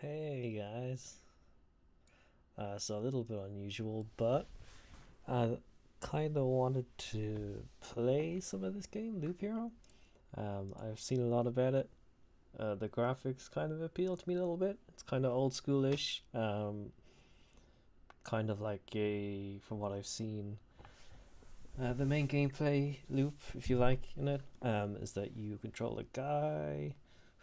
Hey guys. So a little bit unusual, but I kind of wanted to play some of this game, Loop Hero. I've seen a lot about it. The graphics kind of appeal to me a little bit. It's kind of old schoolish. Kind of like from what I've seen. The main gameplay loop, if you like, in it, is that you control a guy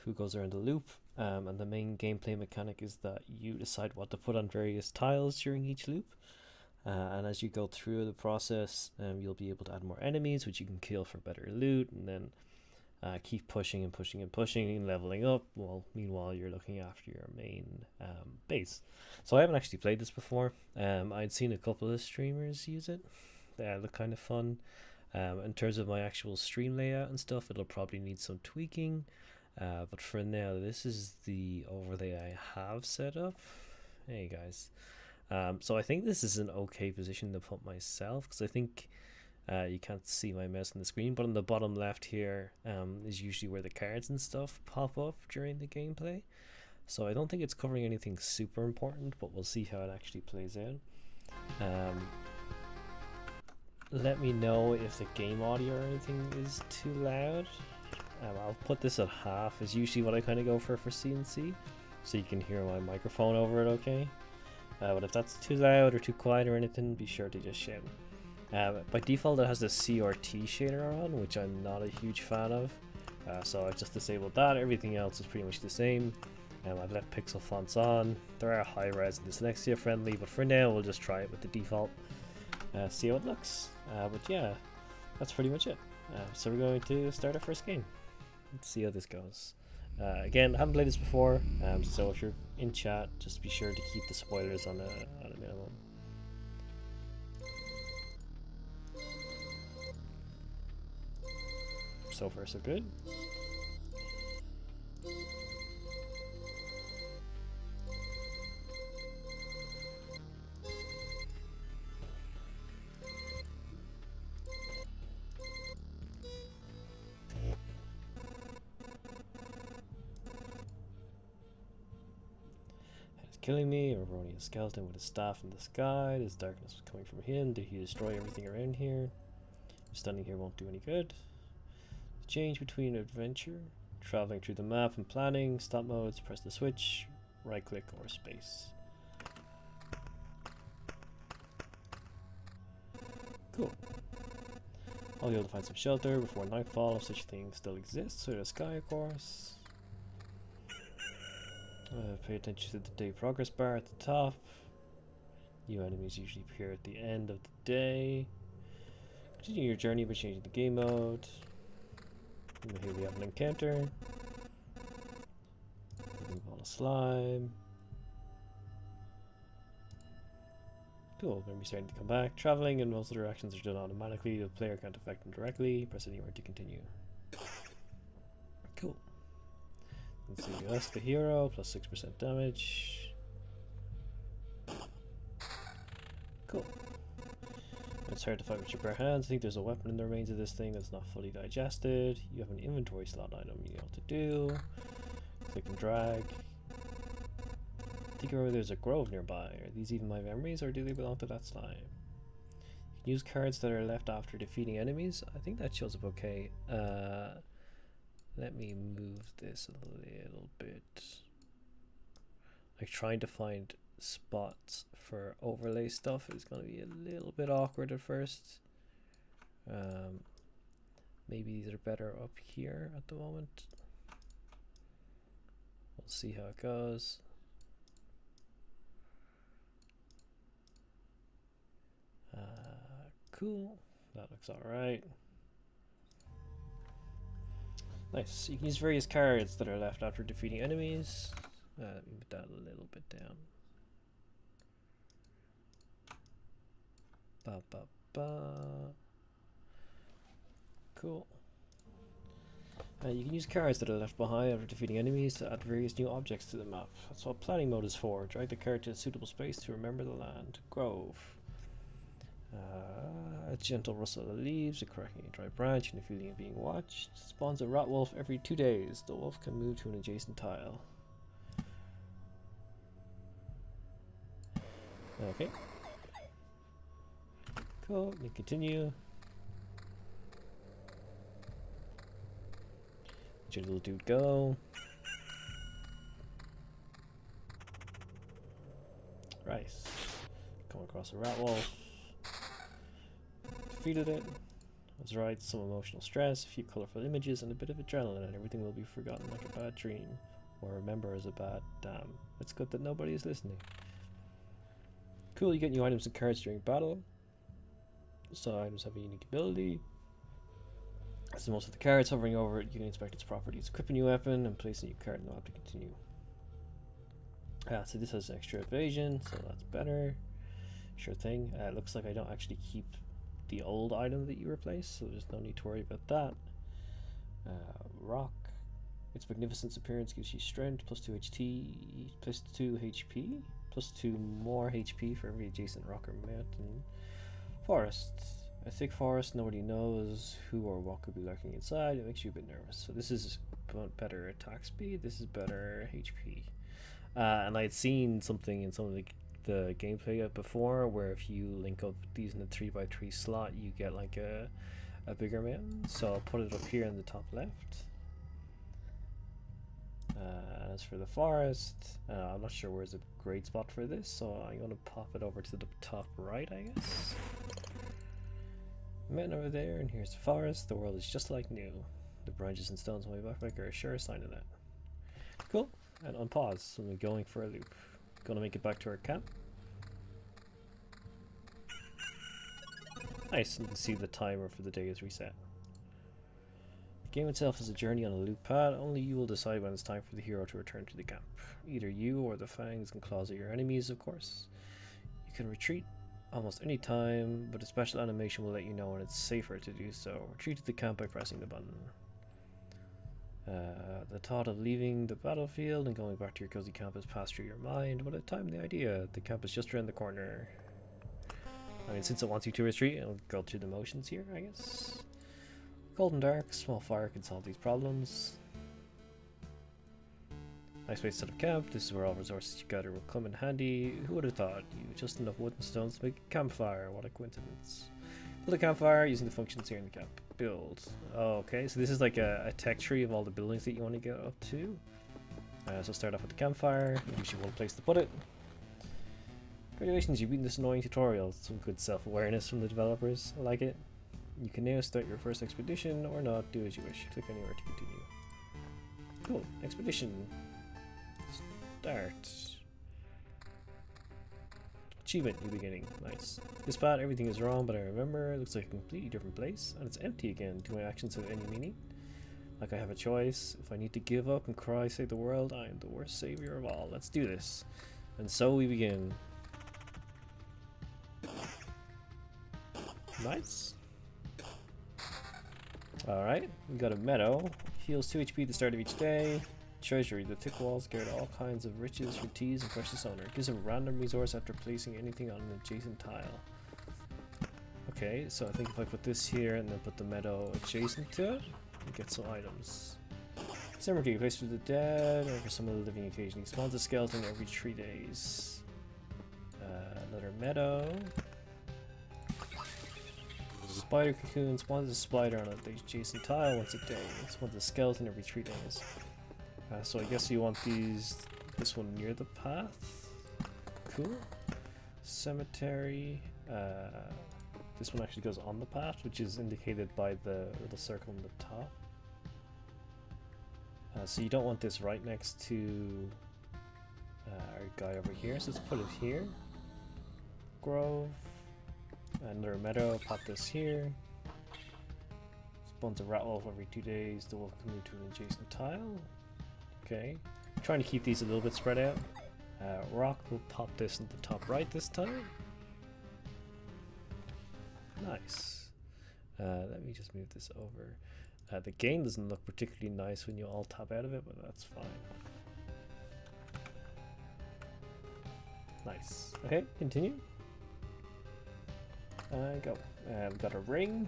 who goes around the loop, and the main gameplay mechanic is that you decide what to put on various tiles during each loop. And as you go through the process, you'll be able to add more enemies, which you can kill for better loot, and then keep pushing and pushing and pushing and leveling up. Well, meanwhile, you're looking after your main base. So I haven't actually played this before. I'd seen a couple of streamers use it. They look kind of fun. In terms of my actual stream layout and stuff, it'll probably need some tweaking. But for now, this is the overlay I have set up. Hey guys. So I think this is an okay position to put myself because I think you can't see my mouse on the screen, but on the bottom left here is usually where the cards and stuff pop up during the gameplay. So I don't think it's covering anything super important, but we'll see how it actually plays out. Let me know if the game audio or anything is too loud. I'll put this at half, is usually what I kind of go for CNC, so you can hear my microphone over it okay. But if that's too loud or too quiet or anything, be sure to just shout. By default it has the CRT shader on, which I'm not a huge fan of, so I've just disabled that. Everything else is pretty much the same. I've left pixel fonts on. There are high res and dyslexia friendly, but for now we'll just try it with the default, see how it looks. But yeah, that's pretty much it. So we're going to start our first game. Let's see how this goes. Again, I haven't played this before, so if you're in chat, just be sure to keep the spoilers on a minimum. So far, so good. Killing me, or rolling a skeleton with a staff in the sky. There's darkness coming from him. Did he destroy everything around here? Standing here won't do any good. Change between adventure, traveling through the map, and planning. Stop modes, press the switch, right click or space. Cool. I'll be able to find some shelter before nightfall if such things still exist. So the sky, of course. Pay attention to the day progress bar at the top. New enemies usually appear at the end of the day. Continue your journey by changing the game mode. And here we have an encounter. Move on a slime. Cool, then we're starting to come back. Traveling and most other actions are done automatically. The player can't affect them directly. Press anywhere to continue. Cool. Let's see, us the hero, plus 6% damage. Cool. It's hard to fight with your bare hands. I think there's a weapon in the remains of this thing that's not fully digested. You have an inventory slot item you know what to do. Click and drag. I think there's a grove nearby. Are these even my memories, or do they belong to that slime? You can use cards that are left after defeating enemies. I think that shows up okay. Let me move this a little bit. Like trying to find spots for overlay stuff is going to be a little bit awkward at first. Maybe these are better up here at the moment. We'll see how it goes. Cool. That looks alright. Nice. You can use various cards that are left after defeating enemies. Let me put that a little bit down. Ba ba ba. Cool. You can use cards that are left behind after defeating enemies to add various new objects to the map. That's what planning mode is for. Drag the card to a suitable space to remember the land. Grove. A gentle rustle of leaves, a cracking a dry branch, and a feeling of being watched. Spawns a rat wolf every 2 days. The wolf can move to an adjacent tile. Okay. Cool, then continue. Let your little dude go. Right. Come across a rat wolf. Defeated it. That's right, some emotional stress, a few colorful images, and a bit of adrenaline, and everything will be forgotten like a bad dream. Or remember as a bad damn. It's good that nobody is listening. Cool, you get new items and cards during battle. So items have a unique ability. As the most of the cards hovering over it, you can inspect its properties. Equip a new weapon and place a new card in the map to continue. So this has extra evasion, so that's better. Sure thing. Looks like I don't actually keep the old item that you replace, so there's no need to worry about that. Rock. Its magnificent appearance gives you strength, plus 2 HT, plus 2 HP, plus 2 more HP for every adjacent rock or mountain. Forest. A thick forest, nobody knows who or what could be lurking inside. It makes you a bit nervous. So this is better attack speed, this is better HP. And I had seen something in some of the gameplay before where if you link up these in a 3x3 slot, you get like a bigger mountain. So I'll put it up here in the top left. As for the forest, I'm not sure where's a great spot for this, so I'm going to pop it over to the top right, I guess. Mountain over there, and here's the forest. The world is just like new. The branches and stones on my backpack are a sure sign of that. Cool. And on pause, so we're going for a loop. Gonna make it back to our camp. Nice, you can see the timer for the day is reset. The game itself is a journey on a loop pad. Only you will decide when it's time for the hero to return to the camp. Either you or the fangs and claws of your enemies, of course. You can retreat almost any time, but a special animation will let you know when it's safer to do so. Retreat to the camp by pressing the button. The thought of leaving the battlefield and going back to your cozy camp has passed through your mind. What a timely idea. The camp is just around the corner. I mean, since it wants you to retreat, I'll go through the motions here, I guess. Cold and dark, small fire can solve these problems. Nice place to set up camp. This is where all resources you gather will come in handy. Who would have thought? You just enough wood and stones to make a campfire. What a coincidence. Build a campfire using the functions here in the camp. Build. Oh, okay, so this is like a tech tree of all the buildings that you want to get up to. So start off with the campfire. Usually one place to put it. Congratulations, you've beaten this annoying tutorial. Some good self-awareness from the developers. I like it. You can now start your first expedition or not. Do as you wish. Click anywhere to continue. Cool. Expedition. Start. Achievement, new beginning. Nice. This spot, everything is wrong, but I remember. It looks like a completely different place. And it's empty again. Do my actions have any meaning? Like I have a choice. If I need to give up and cry, save the world, I am the worst savior of all. Let's do this. And so we begin. Nice. Alright, we got a meadow. Heals 2 HP at the start of each day. Treasury. The thick walls guard all kinds of riches for teas and precious owner. Gives a random resource after placing anything on an adjacent tile. Okay, so I think if I put this here and then put the meadow adjacent to it, we get some items. Cemetery, a place for the dead, or for some of the living occasionally. Spawns a skeleton every 3 days. Another meadow. Spider cocoon, spawns a spider on an adjacent tile once a day. Spawns a skeleton every 3 days. So I guess you want this one near the path. Cool. Cemetery. This one actually goes on the path, which is indicated by the little circle on the top. So you don't want this right next to our guy over here, so let's put it here. Grove. Another meadow, pop this here. Spawns a rat wolf every 2 days. The wolf can move to an adjacent tile. Okay. I'm trying to keep these a little bit spread out. Rock, will pop this in the top right this time. Nice. Let me just move this over. The game doesn't look particularly nice when you all tap out of it, but that's fine. Nice. Okay, continue. Go. We got a ring.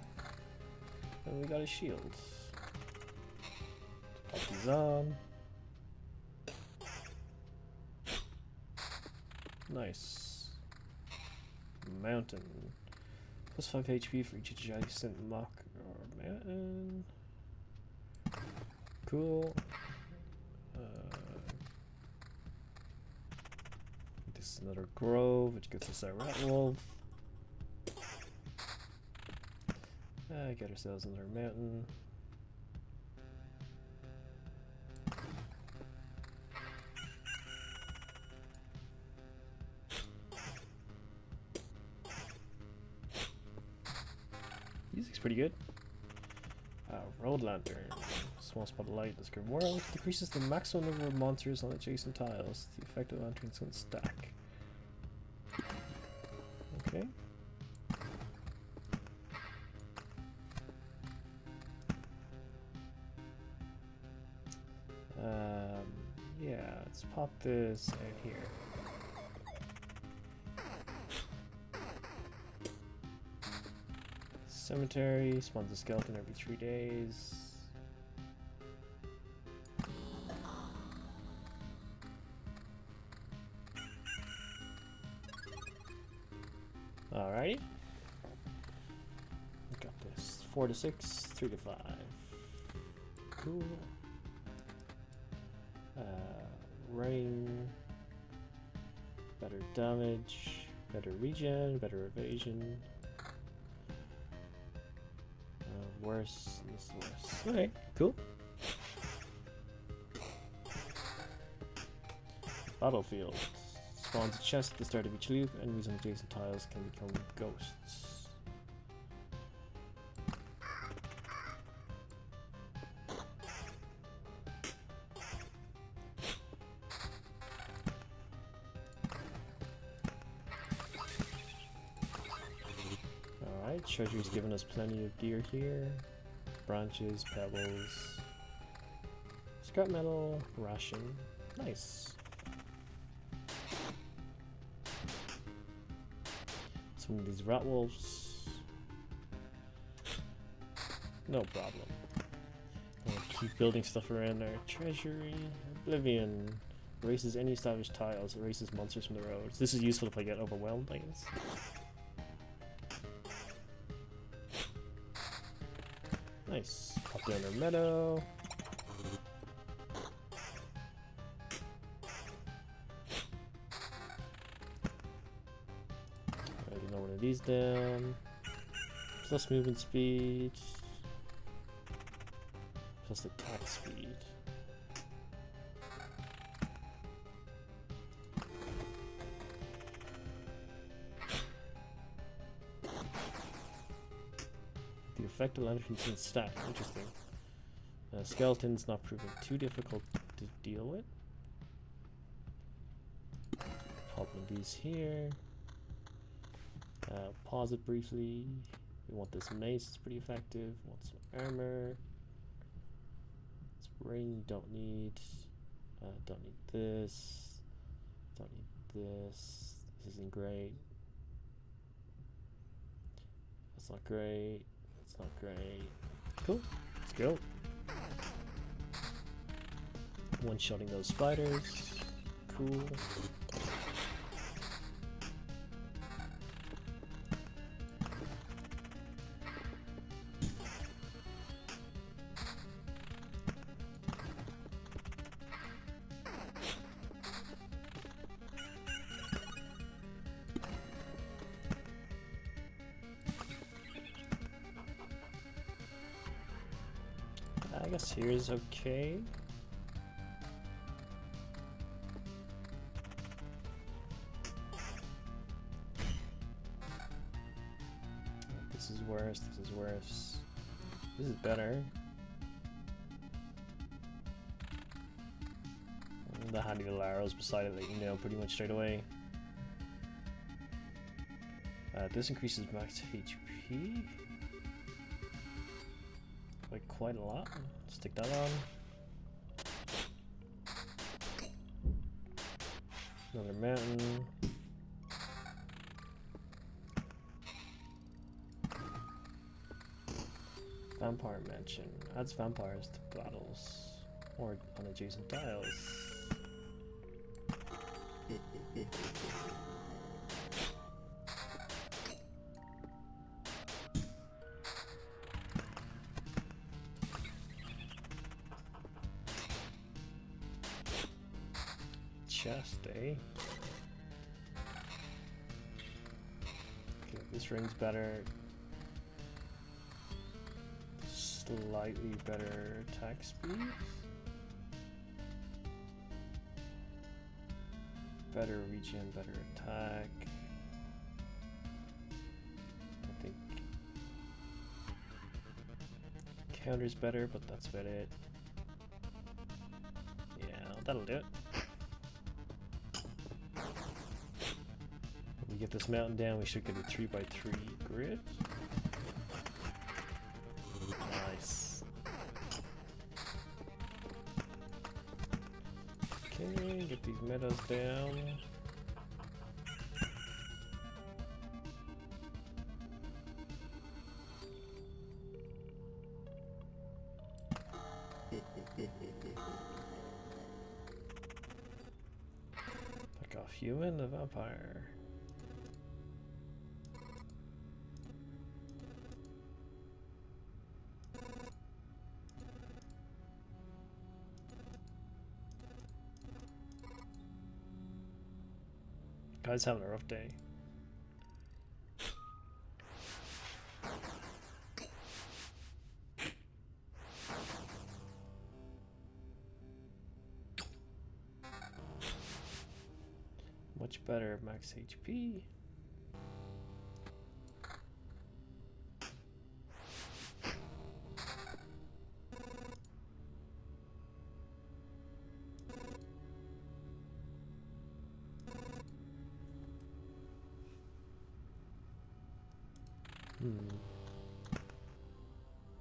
And we got a shield. Pop these on. Nice. mountain. Plus 5 HP for each adjacent mock or mountain. Cool. This is another grove, which gets us our rat wolf. Get ourselves another mountain. Music's pretty good. Road lantern. Small spot of light in this curved world. Decreases the maximum number of monsters on adjacent tiles. The effect of lanterns can stack. Okay. Yeah, let's pop this out here. Cemetery, spawns a skeleton every 3 days. Alrighty. Got this. 4 to 6, 3 to 5. Cool. Rain. Better damage. Better regen. Better evasion. Worse. This is worse. Okay, cool. Battlefield. Spawns a chest at the start of each loop. Enemies on adjacent tiles can become ghosts. Alright, treasury's given us plenty of gear here. Branches, pebbles, scrap metal, ration. Nice. Some of these rat wolves. No problem. We'll keep building stuff around our treasury. Oblivion. Erases any established tiles. Erases monsters from the roads. This is useful if I get overwhelmed, I guess. Nice. Pop down our meadow. One of these down. Plus movement speed. Plus attack speed. The effect of lanterns can stack. Interesting. Skeleton's not proving too difficult to deal with. Pop one of these here. Pause it briefly. We want this mace, it's pretty effective. Want some armor. Spring, don't need. Don't need this. Don't need this. This isn't great. That's not great. That's not great. Cool. Let's go. One-shotting those spiders. Cool. I guess here is okay. This is worse, this is worse. This is better. And the handy little arrows beside it let you know pretty much straight away. This increases max HP. Like quite a lot. Stick that on. Another mountain. Vampire Mansion. Adds vampires to battles or on adjacent tiles. chest, eh? Okay, this ring's better. Slightly better attack speed. Better regen, better attack. I think counter's better, but that's about it. Yeah, that'll do it. When we get this mountain down, we should get a 3x3 grid. Nice. Okay, get these meadows down. Pick off human, the vampire. Guy's having a rough day. Much better max HP.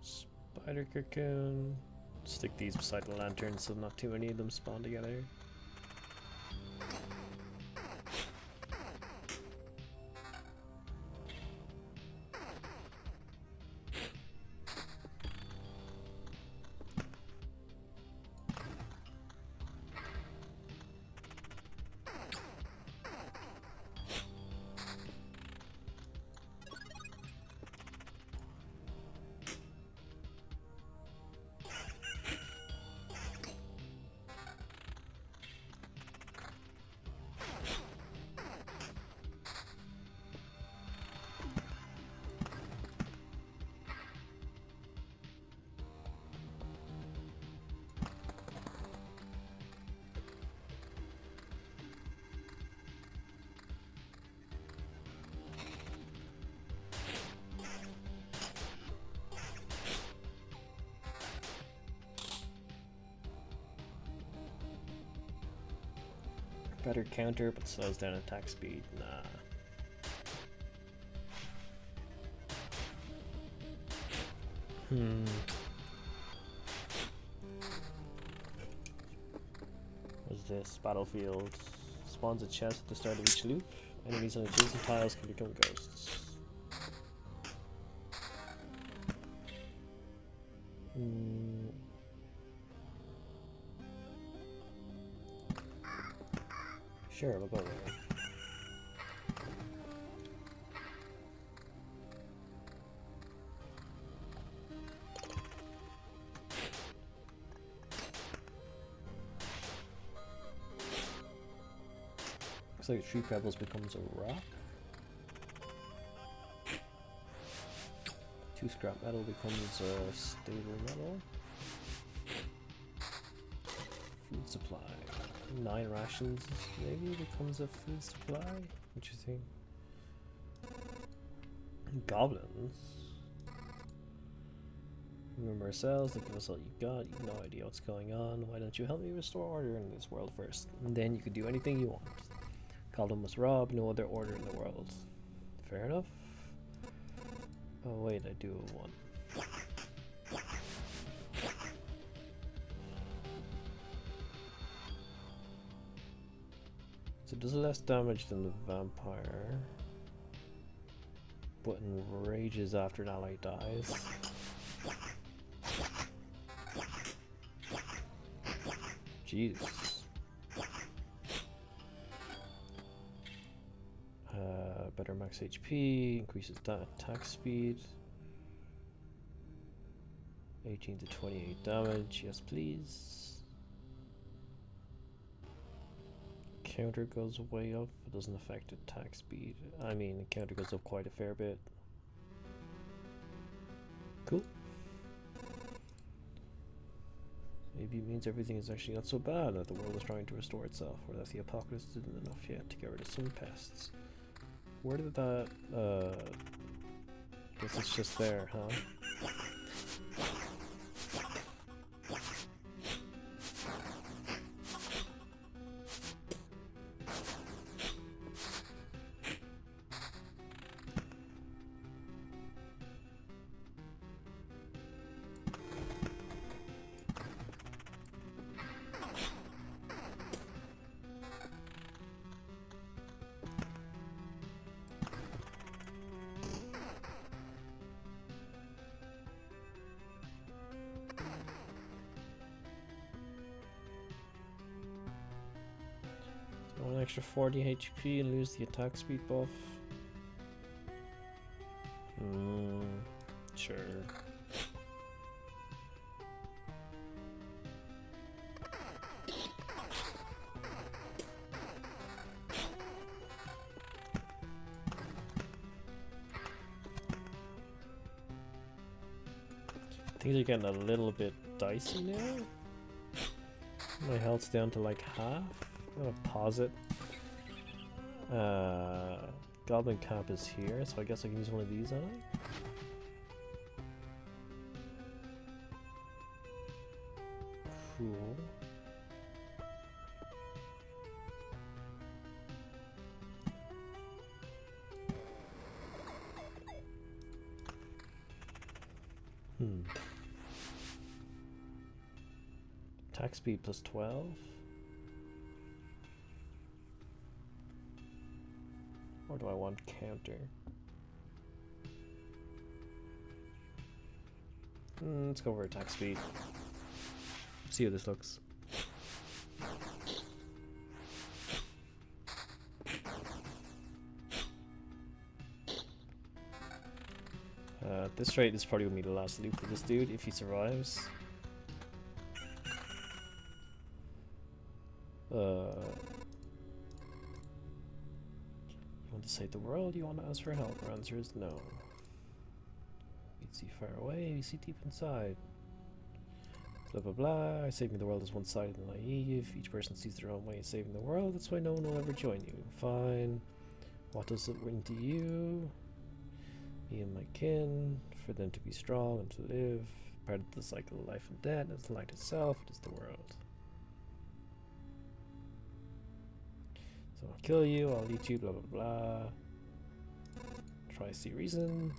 Spider cocoon. Stick these beside the lantern so not too many of them spawn together. Better counter, but slows down attack speed. Nah. What's this? Battlefield. Spawns a chest at the start of each loop. Enemies on adjacent tiles can become ghosts. Sure, we'll go there. Looks like 3 pebbles becomes a rock. 2 scrap metal becomes a stable metal. Food supply. 9 rations maybe becomes a food supply. Interesting. Goblins. Remember ourselves, give us all you got. You've no idea what's going on. Why don't you help me restore order in this world first? And then you could do anything you want. Goblin must rob, no other order in the world. Fair enough. Oh wait, I do have one. So it does less damage than the vampire, but enrages after an ally dies. Jesus. Better max HP, increases attack speed. 18 to 28 damage, yes please. counter goes way up. It doesn't affect attack speed. I mean, the counter goes up quite a fair bit. Cool. Maybe it means everything is actually not so bad, that the world is trying to restore itself, or that the apocalypse didn't enough yet to get rid of some pests. Where did that, guess it's just there, huh? An extra 40 HP and lose the attack speed buff. Sure. Things are getting a little bit dicey now. My health's down to like half. I'm gonna pause it. Goblin camp is here, so I guess I can use one of these on it. Cool. Attack speed plus 12. Or do I want counter? Let's go for attack speed. See how this looks. At this rate, this is probably going to be the last loop for this dude if he survives. You want to save the world? You want to ask for help? Our answer is no. You see far away, you see deep inside. Blah blah blah. Saving the world is one-sided and naive. Each person sees their own way of saving the world. That's why no one will ever join you. Fine. What does it bring to you? Me and my kin. For them to be strong and to live. Part of the cycle of life and death is light itself. It is the world. So I'll kill you, I'll eat you, blah blah blah. Try see reason.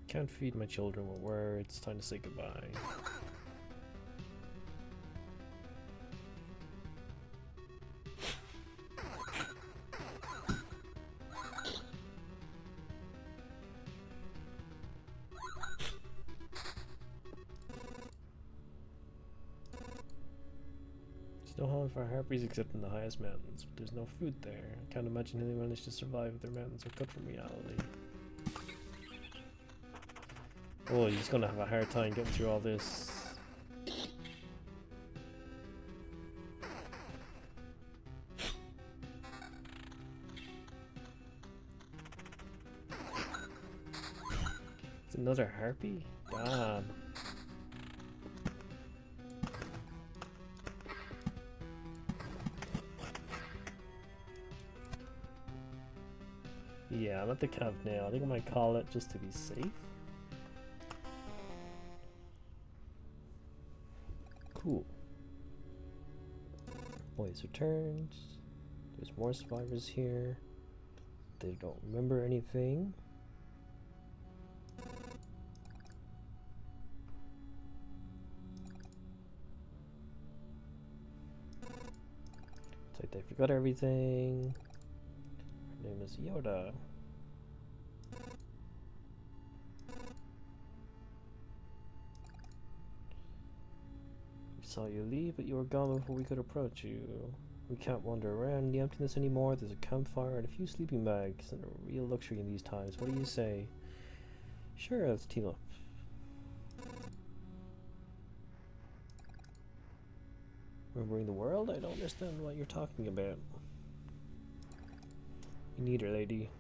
Can't feed my children with words. Time to say goodbye. No home for harpies except in the highest mountains, but there's no food there. I can't imagine how they managed to survive if their mountains are cut from reality. Oh, he's gonna have a hard time getting through all this. It's another harpy? Damn. Yeah, I'm at the camp now. I think I might call it just to be safe. Cool. Boys returned. There's more survivors here. They don't remember anything. It's like they forgot everything. Her name is Yoda. We saw you leave, but you were gone before we could approach you. We can't wander around in the emptiness anymore. There's a campfire and a few sleeping bags, and a real luxury in these times. What do you say? Sure, let's team up. Remembering the world? I don't understand what you're talking about. Me neither, lady.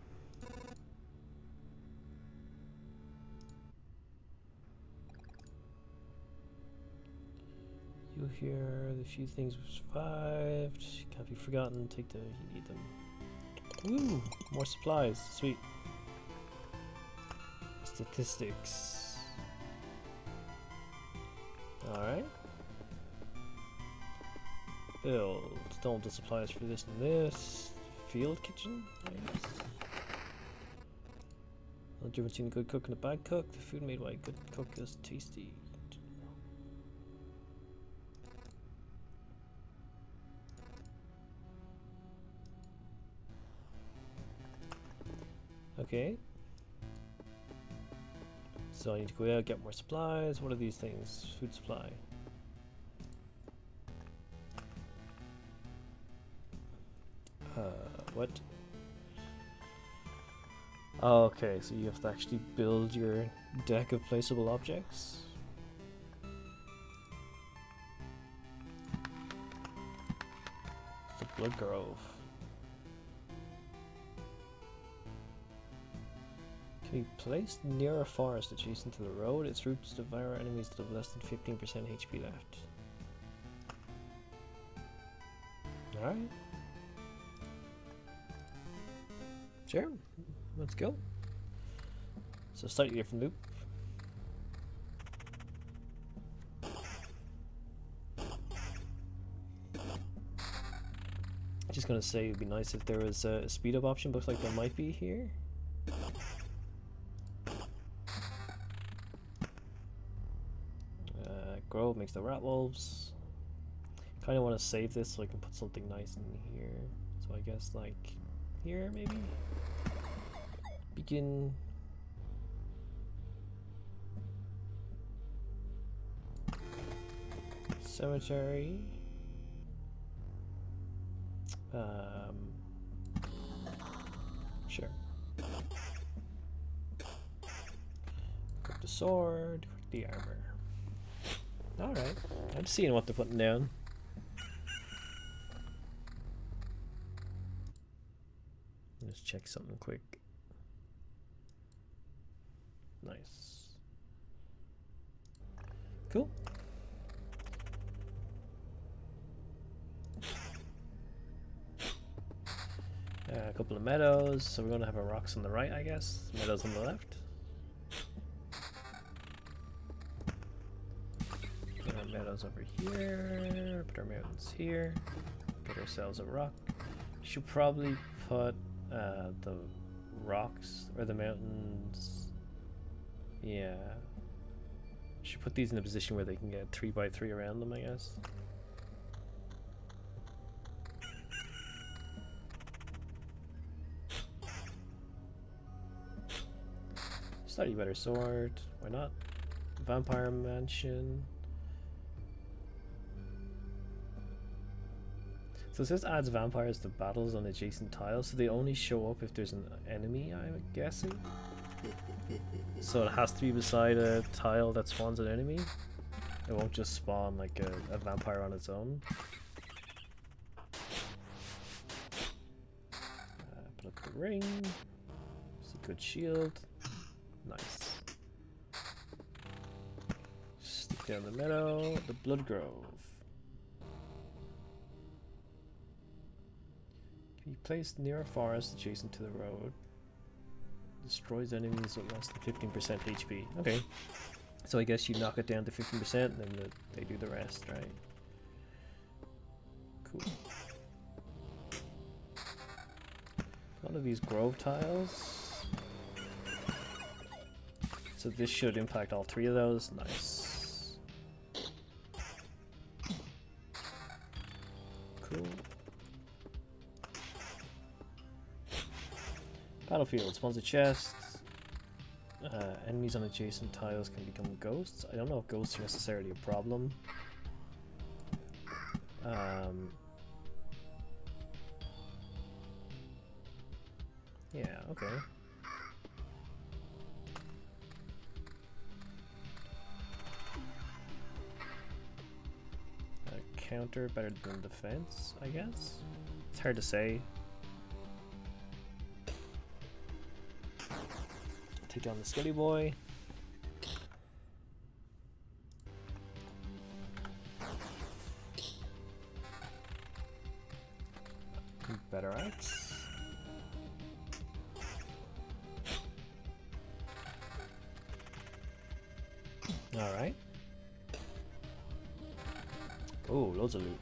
You hear the few things we've survived. Can't be forgotten. Take the. You need them. Woo! More supplies. Sweet. Statistics. Alright. Build. Don't have the supplies for this and this. Field kitchen? Nice. No difference between a good cook and a bad cook. The food made by a good cook is tasty. Okay. So I need to go out, get more supplies. What are these things? Food supply. What? Oh, okay, so you have to actually build your deck of placeable objects. The Blood Grove. Can be placed near a forest adjacent to the road. Its roots devour enemies that have less than 15% HP left. Alright. Sure, let's go. So slightly different loop. Just gonna say it'd be nice if there was a speed up option. Looks like there might be here. Grove makes the rat wolves. Kind of want to save this so I can put something nice in here. So I guess like here maybe. Begin. Cemetery. Sure. Quick the sword, quick the armor. Alright, I'm seeing what they're putting down. Let's check something quick. Nice. Cool. A couple of meadows, so we're going to have our rocks on the right, I guess. Meadows on the left. Put our meadows over here. Put our mountains here. Get ourselves a rock. Should probably put the rocks or the mountains. Yeah. Should put these in a position where they can get 3x3 around them, I guess. Slightly better sword. Why not? Vampire mansion. So it says adds vampires to battles on adjacent tiles, so they only show up if there's an enemy, I'm guessing. So it has to be beside a tile that spawns an enemy. It won't just spawn like a vampire on its own. Put up the ring. It's a good shield. Nice. Stick down the meadow. The Blood Grove. Can be placed near a forest adjacent to the road. Destroys enemies with less than 15% HP. Okay. So I guess you knock it down to 15% and then they do the rest, right? Cool. One of these grove tiles. So this should impact all three of those. Nice. Cool. Battlefield spawns a chest. Enemies on adjacent tiles can become ghosts. I don't know if ghosts are necessarily a problem. Yeah, okay. counter better than defense, I guess? It's hard to say. Take down the Skelly Boy. Better axe. Alright. Oh, loads of loot.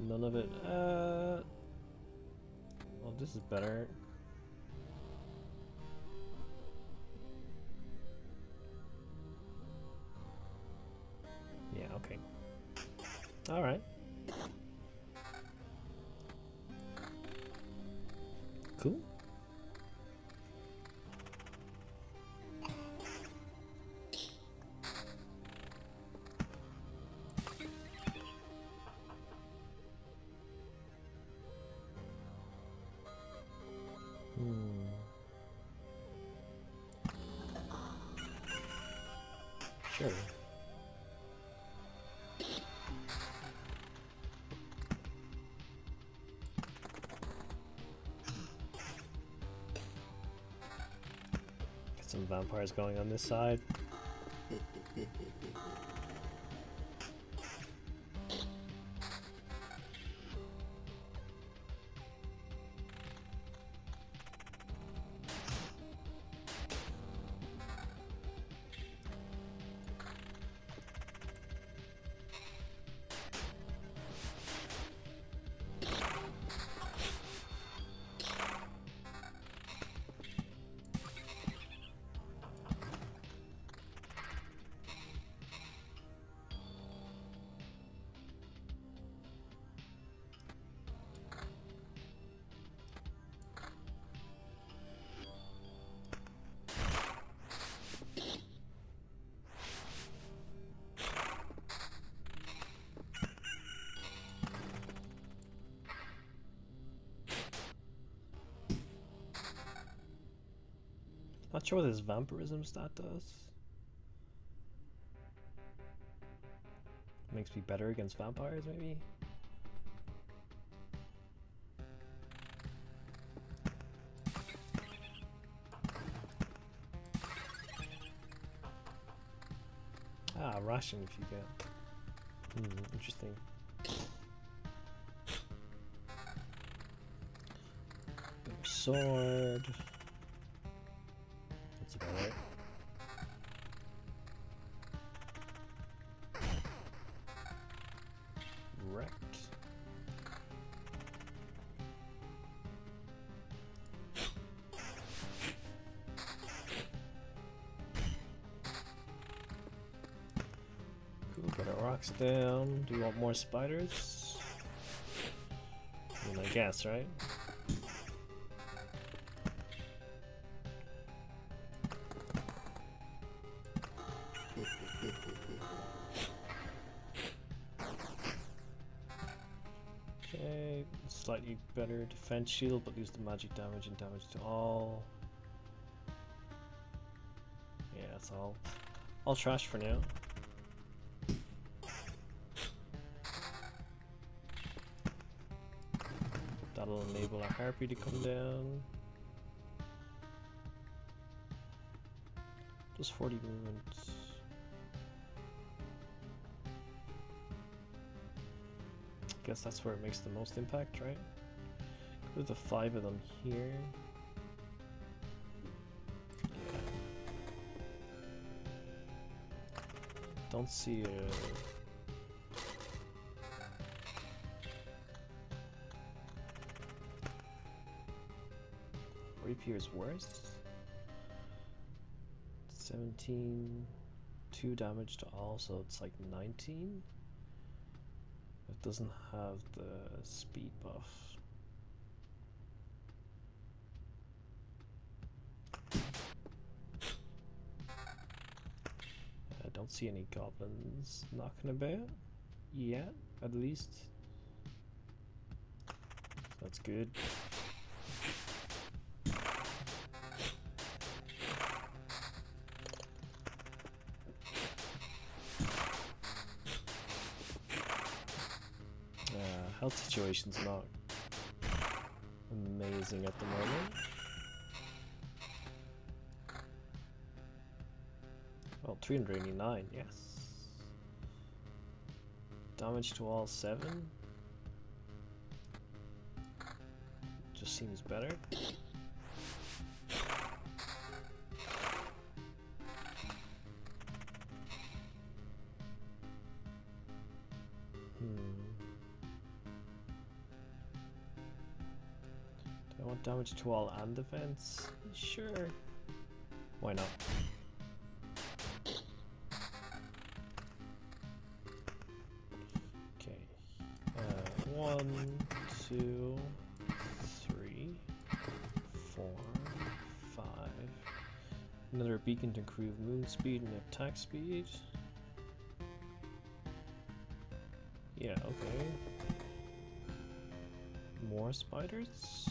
None of it. Well, this is better. Yeah, okay. Alright. Cool. Sure. Some vampires going on this side. Not sure what this vampirism stat does. Makes me better against vampires, maybe? Ah, ration if you get. Interesting. Sword. That's about it. Wrecked. Cool, get our rocks down. Do you want more spiders? I mean, I guess, right? Okay, slightly better defense shield, but lose the magic damage and damage to all. Yeah, that's all trash for now. That'll enable our harpy to come down. Just 40 movement. Guess that's where it makes the most impact, right? There's the 5 of them here. Yeah. Don't see a... Rapier's worse. 17, 2 damage to all, so it's like 19. It doesn't have the speed buff. I don't see any goblins knocking about yet, at least. That's good. health situation's not amazing at the moment. Well, 389, yes. Damage to all 7. Just seems better. Do I want damage to all and defense? Sure. Why not? Okay. 1, 2, 3, 4, 5. Another beacon to improve move speed and attack speed. Yeah, okay. More spiders.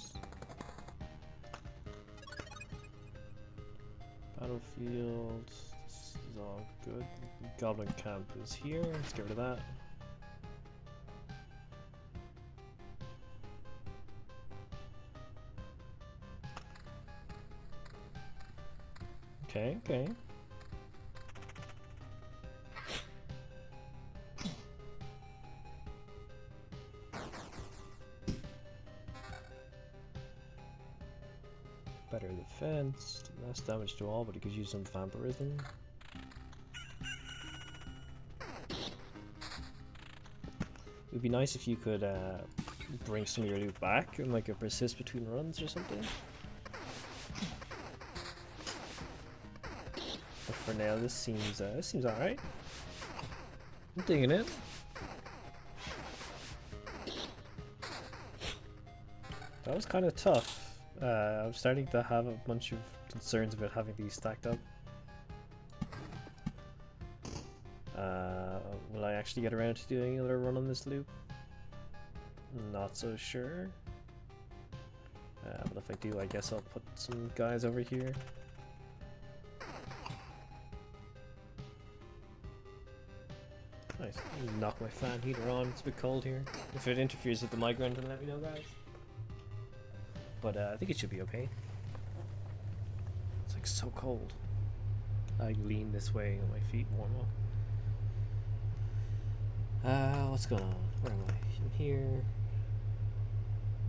Battlefield. This is all good. Goblin camp is here. Let's get rid of that. Okay, okay. Better defense, less damage to all, but it gives you some vampirism. It would be nice if you could bring some of your loot back and like a persist between runs or something. But for now, this seems alright. I'm digging it. That was kind of tough. I'm starting to have a bunch of concerns about having these stacked up. Will I actually get around to doing another run on this loop? Not so sure. But if I do, I guess I'll put some guys over here. Nice. Knock my fan heater on, it's a bit cold here. If it interferes with the migraine, then let me know, guys. But I think it should be okay. It's like so cold. I lean this way and my feet warm up. What's going on? Where am I? In here.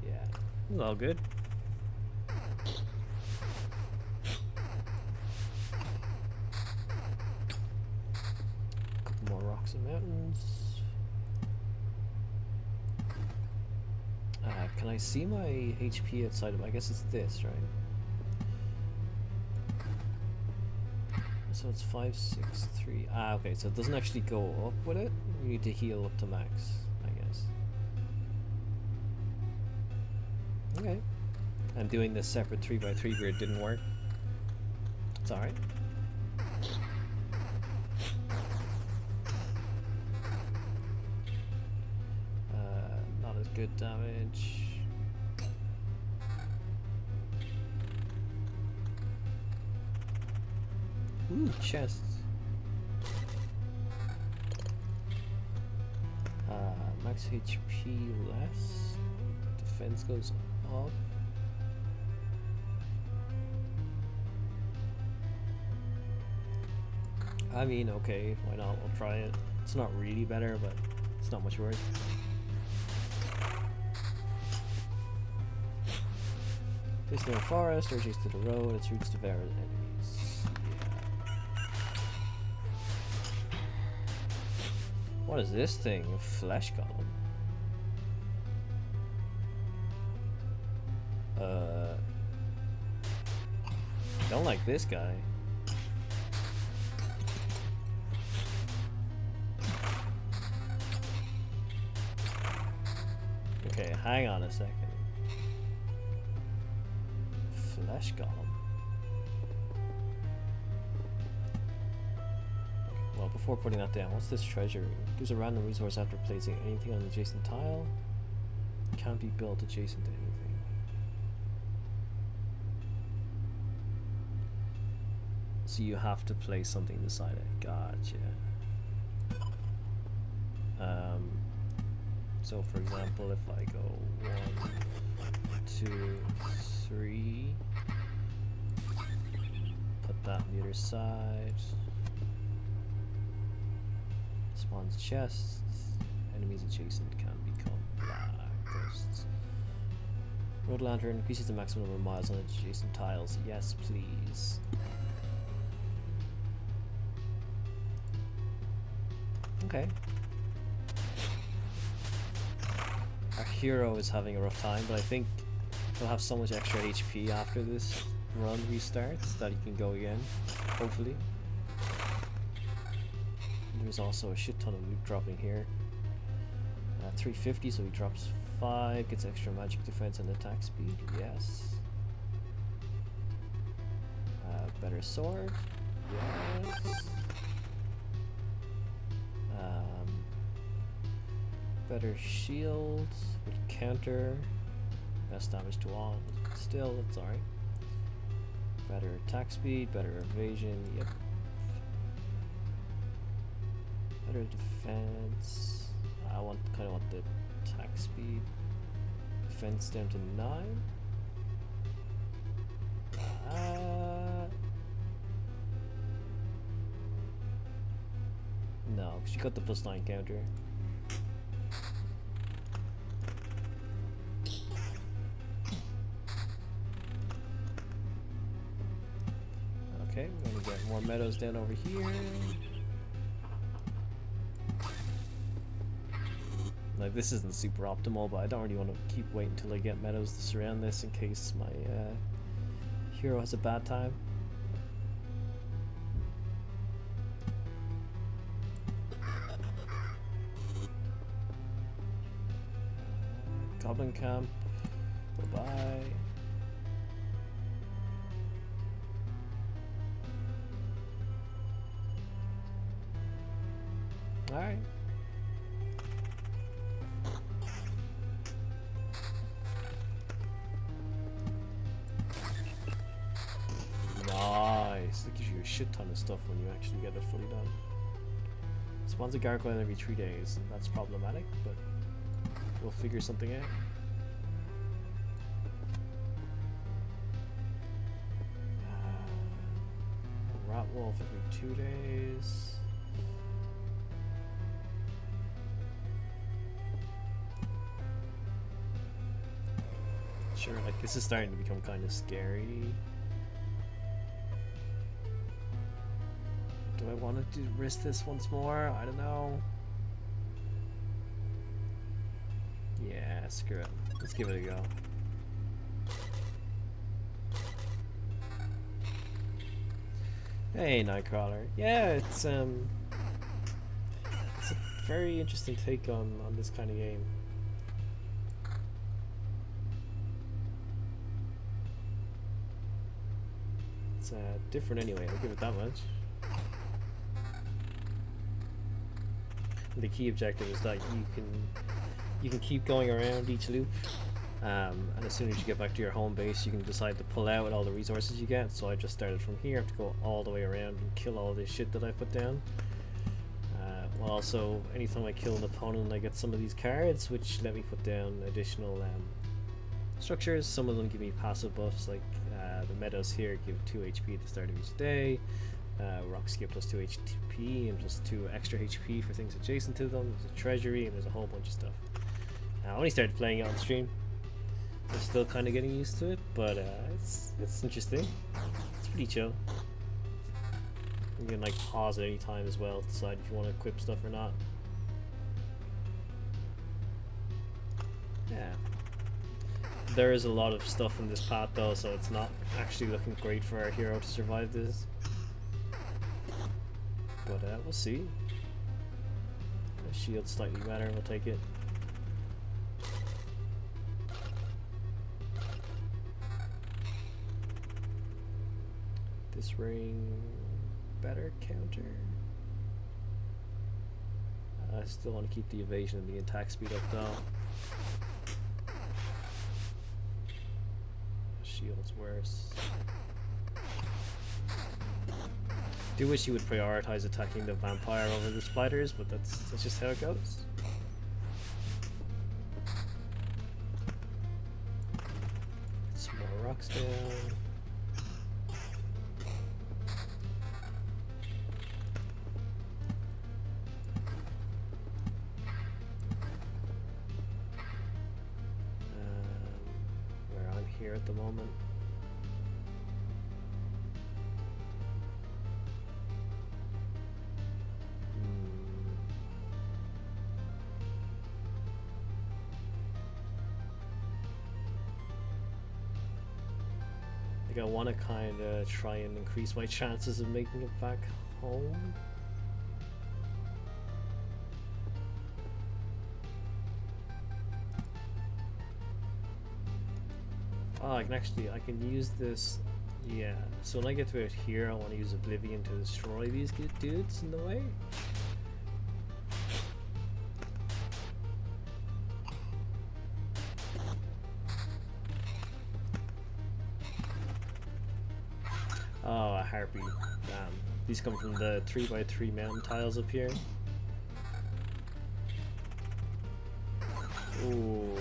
Yeah, it's all good. Couple more rocks and mountains. Can I see my HP outside of? I guess it's this, right? So it's 5, 6, 3. Ah, okay. So it doesn't actually go up with it. You need to heal up to max, I guess. Okay. And doing this separate 3x3 grid didn't work. It's alright. Not as good damage. Ooh, chests. Max HP less. Defense goes up. I mean, okay, why not? We'll try it. It's not really better, but it's not much worse. Place near a forest or adjacent to the road, its roots devour enemies. What is this thing? A flesh golem? Don't like this guy. Okay, hang on a second. Flesh golem. Well, before putting that down, what's this treasure? Gives a random resource after placing anything on an adjacent tile. Can't be built adjacent to anything. So you have to place something beside it. Gotcha. So for example, if I go 1, 2, 3, put that on the other side. Spawns chests. Enemies adjacent can become black ghosts. Road lantern increases the maximum number of miles on adjacent tiles. Yes, please. Okay. Our hero is having a rough time, but I think he'll have so much extra HP after this run restarts that he can go again, hopefully. There's also a shit ton of loot dropping here. 350, so he drops 5, gets extra magic defense and attack speed. Yes. Better sword. Yes. Better shield with counter. Best damage to all. Still, it's alright. Better attack speed, better evasion. Yep. Better defense. I kind of want the attack speed. Defense down to 9. No, because you got the +9 counter. Okay, we're gonna get more meadows down over here. Like, this isn't super optimal, but I don't really want to keep waiting until I get meadows to surround this in case my hero has a bad time. Goblin camp. Bye-bye. Alright. Nice. That gives you a shit ton of stuff when you actually get it fully done. Spawns a gargoyle every 3 days. That's problematic, but we'll figure something out. A rat wolf every 2 days. Sure, like, this is starting to become kind of scary. Do I want to risk this once more? I don't know. Yeah, screw it. Let's give it a go. Hey, Nightcrawler. Yeah, it's a very interesting take on this kind of game. It's different anyway, I'll give it that much. The key objective is that you can keep going around each loop, and as soon as you get back to your home base, you can decide to pull out with all the resources you get. So I just started from here, I have to go all the way around and kill all this shit that I put down. Well, also, anytime I kill an opponent, I get some of these cards, which let me put down additional structures. Some of them give me passive buffs, like the meadows here give 2 HP at the start of each day. Rocks give +2 HP and +2 extra HP for things adjacent to them. There's a treasury and there's a whole bunch of stuff. I only started playing it on stream. I'm still kind of getting used to it, but it's interesting. It's pretty chill. You can like pause at any time as well to decide if you want to equip stuff or not. Yeah. There is a lot of stuff in this path though, so it's not actually looking great for our hero to survive this. But we'll see. The shield's slightly better, we'll take it. This ring, better counter. I still want to keep the evasion and the attack speed up though. Shield's worse. I do wish you would prioritize attacking the vampire over the spiders, but that's just how it goes. rocks down. Where I'm here at the moment. I want to kind of try and increase my chances of making it back home. Oh, I can use this. Yeah, so when I get to it here, I want to use Oblivion to destroy these dudes in the way. Oh, a harpy. Damn. These come from the 3x3 mountain tiles up here. Ooh.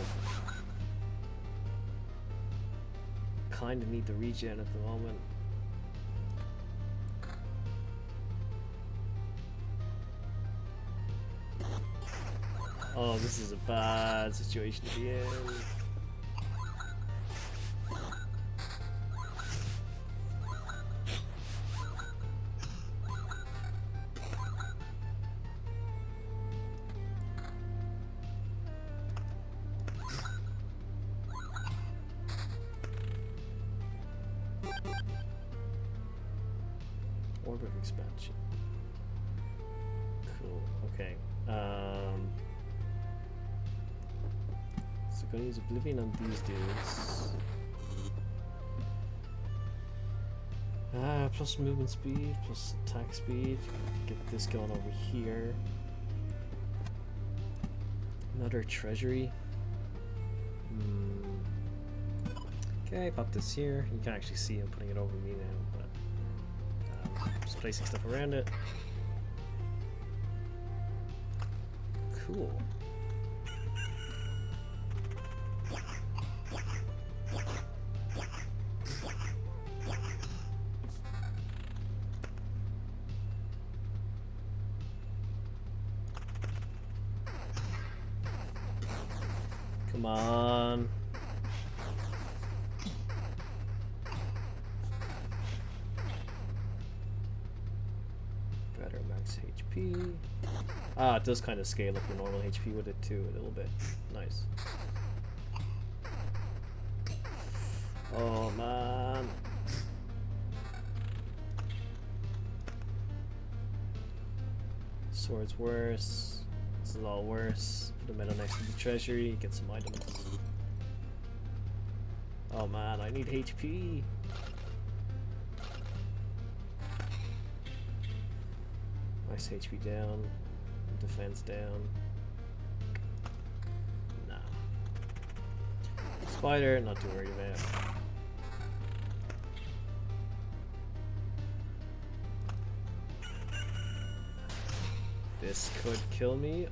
Kinda need the regen at the moment. Oh, this is a bad situation to be in. Orb of expansion. Cool. Okay. So gonna use Oblivion on these dudes. Plus movement speed, plus attack speed. Get this going over here. Another treasury. Okay, pop this here. You can actually see him putting it over me now, but just placing stuff around it. Cool. Come on. Better max HP. Ah, it does kind of scale up your normal HP with it too, a little bit. Nice. Oh man. Sword's worse. This is all worse. Put the metal next to the treasury, get some items. Oh man, I need HP. Nice HP down. Defense down. Nah. Spider, not too worried about. This could kill me.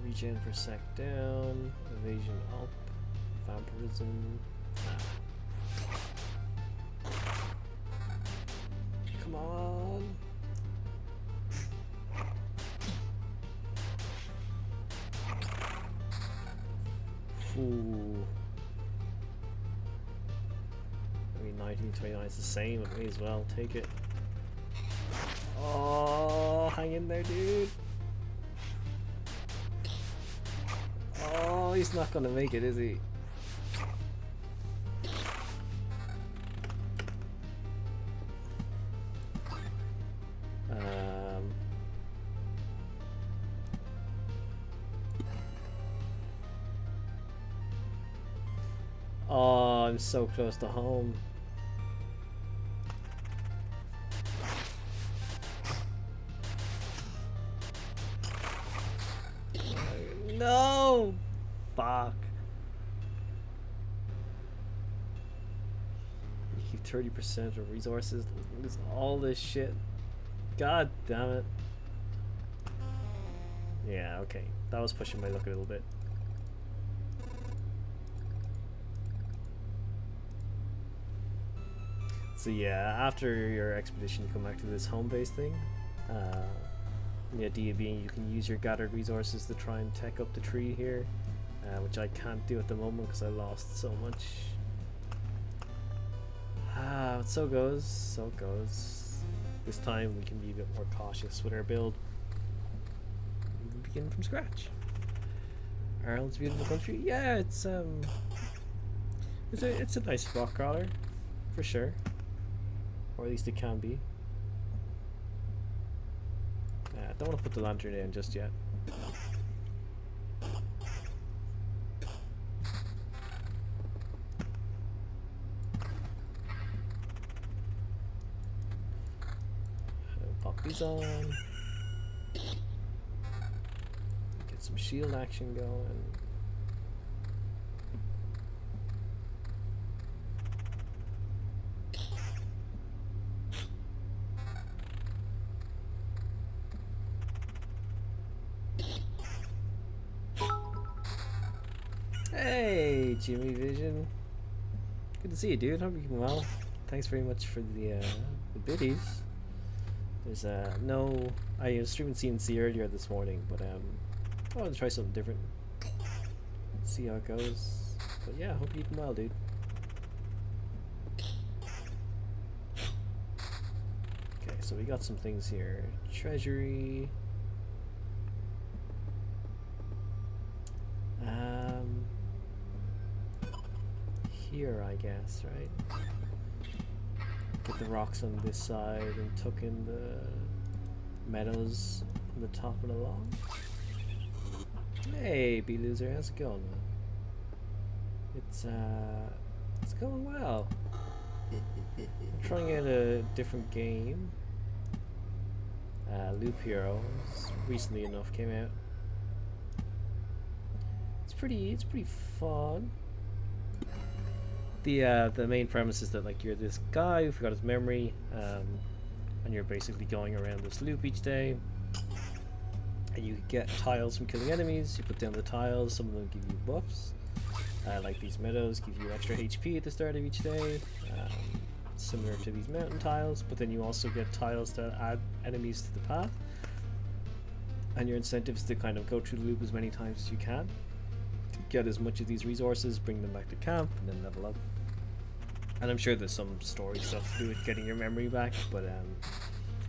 Regen per sec down. Evasion up. Vampirism. Come on. Ooh. I mean, 1929 is the same. It may as well take it. Oh, hang in there, dude. Oh, he's not gonna make it, is he? Oh, I'm so close to home. No! Fuck. You keep 30% of resources. Lose all this shit. God damn it. Yeah, okay. That was pushing my luck a little bit. So yeah, after your expedition, you come back to this home base thing. The idea being you can use your gathered resources to try and tech up the tree here, which I can't do at the moment because I lost so much. But so goes, so it goes. This time we can be a bit more cautious with our build. We begin from scratch. Ireland's a beautiful country. Yeah, it's a nice rock crawler, for sure. Or at least it can be. I don't want to put the lantern in just yet. Pop these on. Get some shield action going. Hey, Jimmy Vision. Good to see you, dude. Hope you're keeping well. Thanks very much for the biddies. There's no. I was streaming CNC earlier this morning, but I want to try something different. See how it goes. But yeah, hope you're keeping well, dude. Okay, so we got some things here. Treasury. Here, I guess, right? Get the rocks on this side and tuck in the meadows on the top and along. Hey, B-Loser, how's it going, man? It's going well. I'm trying out a different game. Loop Heroes recently enough came out. It's pretty fun. The main premise is that like you're this guy who forgot his memory, and you're basically going around this loop each day, and you get tiles from killing enemies. You put down the tiles. Some of them give you buffs, like these meadows give you extra HP at the start of each day, similar to these mountain tiles. But then you also get tiles that add enemies to the path, and your incentive is to kind of go through the loop as many times as you can, get as much of these resources, bring them back to camp, and then level up. And I'm sure there's some story stuff to do with getting your memory back, but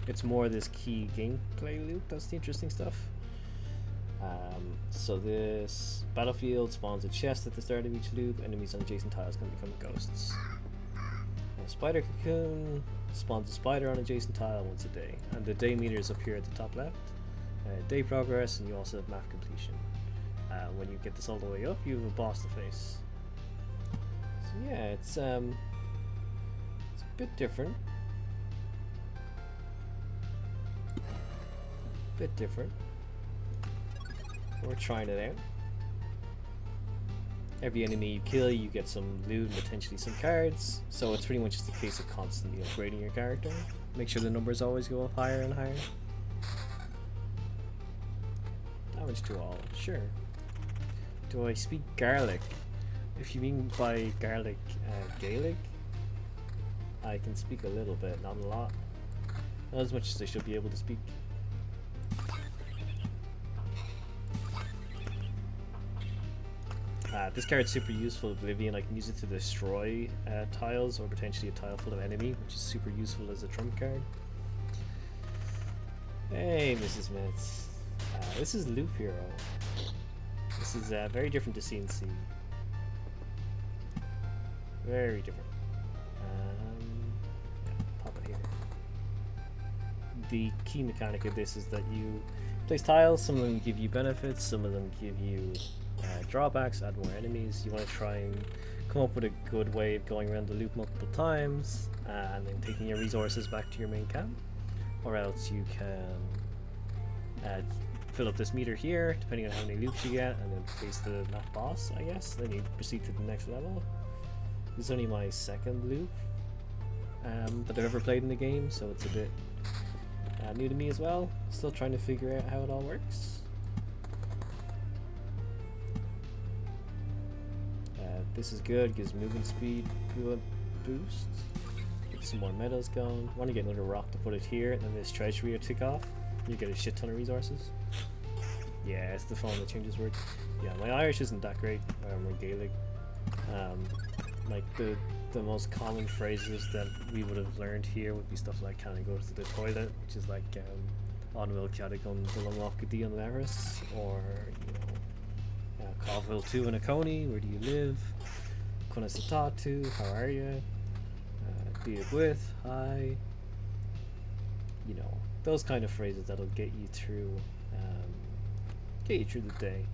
it's more this key gameplay loop that's the interesting stuff. So this battlefield spawns a chest at the start of each loop. Enemies on adjacent tiles can become ghosts. A spider cocoon spawns a spider on adjacent tile once a day, and the day meter is up here at the top left. Day progress, and you also have map completion. When you get this all the way up, you have a boss to face. So yeah, it's a bit different. We're trying it out. Every enemy you kill, you get some loot and potentially some cards. So it's pretty much just a case of constantly upgrading your character. Make sure the numbers always go up higher and higher. Damage to all, sure. Do I speak Gaelic? If you mean by Gaelic, Gaelic, I can speak a little bit, not a lot. Not as much as I should be able to speak. This card's super useful, Oblivion. I can use it to destroy tiles or potentially a tile full of enemy, which is super useful as a trump card. Hey, Mrs. Metz. This is Loop Hero. This is very different to CNC. Very different. Yeah, pop it here. The key mechanic of this is that you place tiles. Some of them give you benefits, some of them give you drawbacks, add more enemies. You want to try and come up with a good way of going around the loop multiple times and then taking your resources back to your main camp. Or else you can fill up this meter here, depending on how many loops you get, and then face the map boss, I guess. Then you proceed to the next level. This is only my second loop that I've ever played in the game, so it's a bit new to me as well. Still trying to figure out how it all works. This is good, gives movement speed a boost. Get some more meadows going. Want to get another rock to put it here, and then this treasury will tick off. You get a shit ton of resources. Yeah, it's the phone that changes words. Yeah, my Irish isn't that great, or Gaelic. Like the most common phrases that we would have learned here would be stuff like "Can I go to the toilet," which is like "Anhfuil cead gon Dullamachdi an Leris," or you know, "Covil tu in a Coney, where do you live? Kuna satatu, how are you? Be it with, hi." You know, those kind of phrases that'll get you through the day.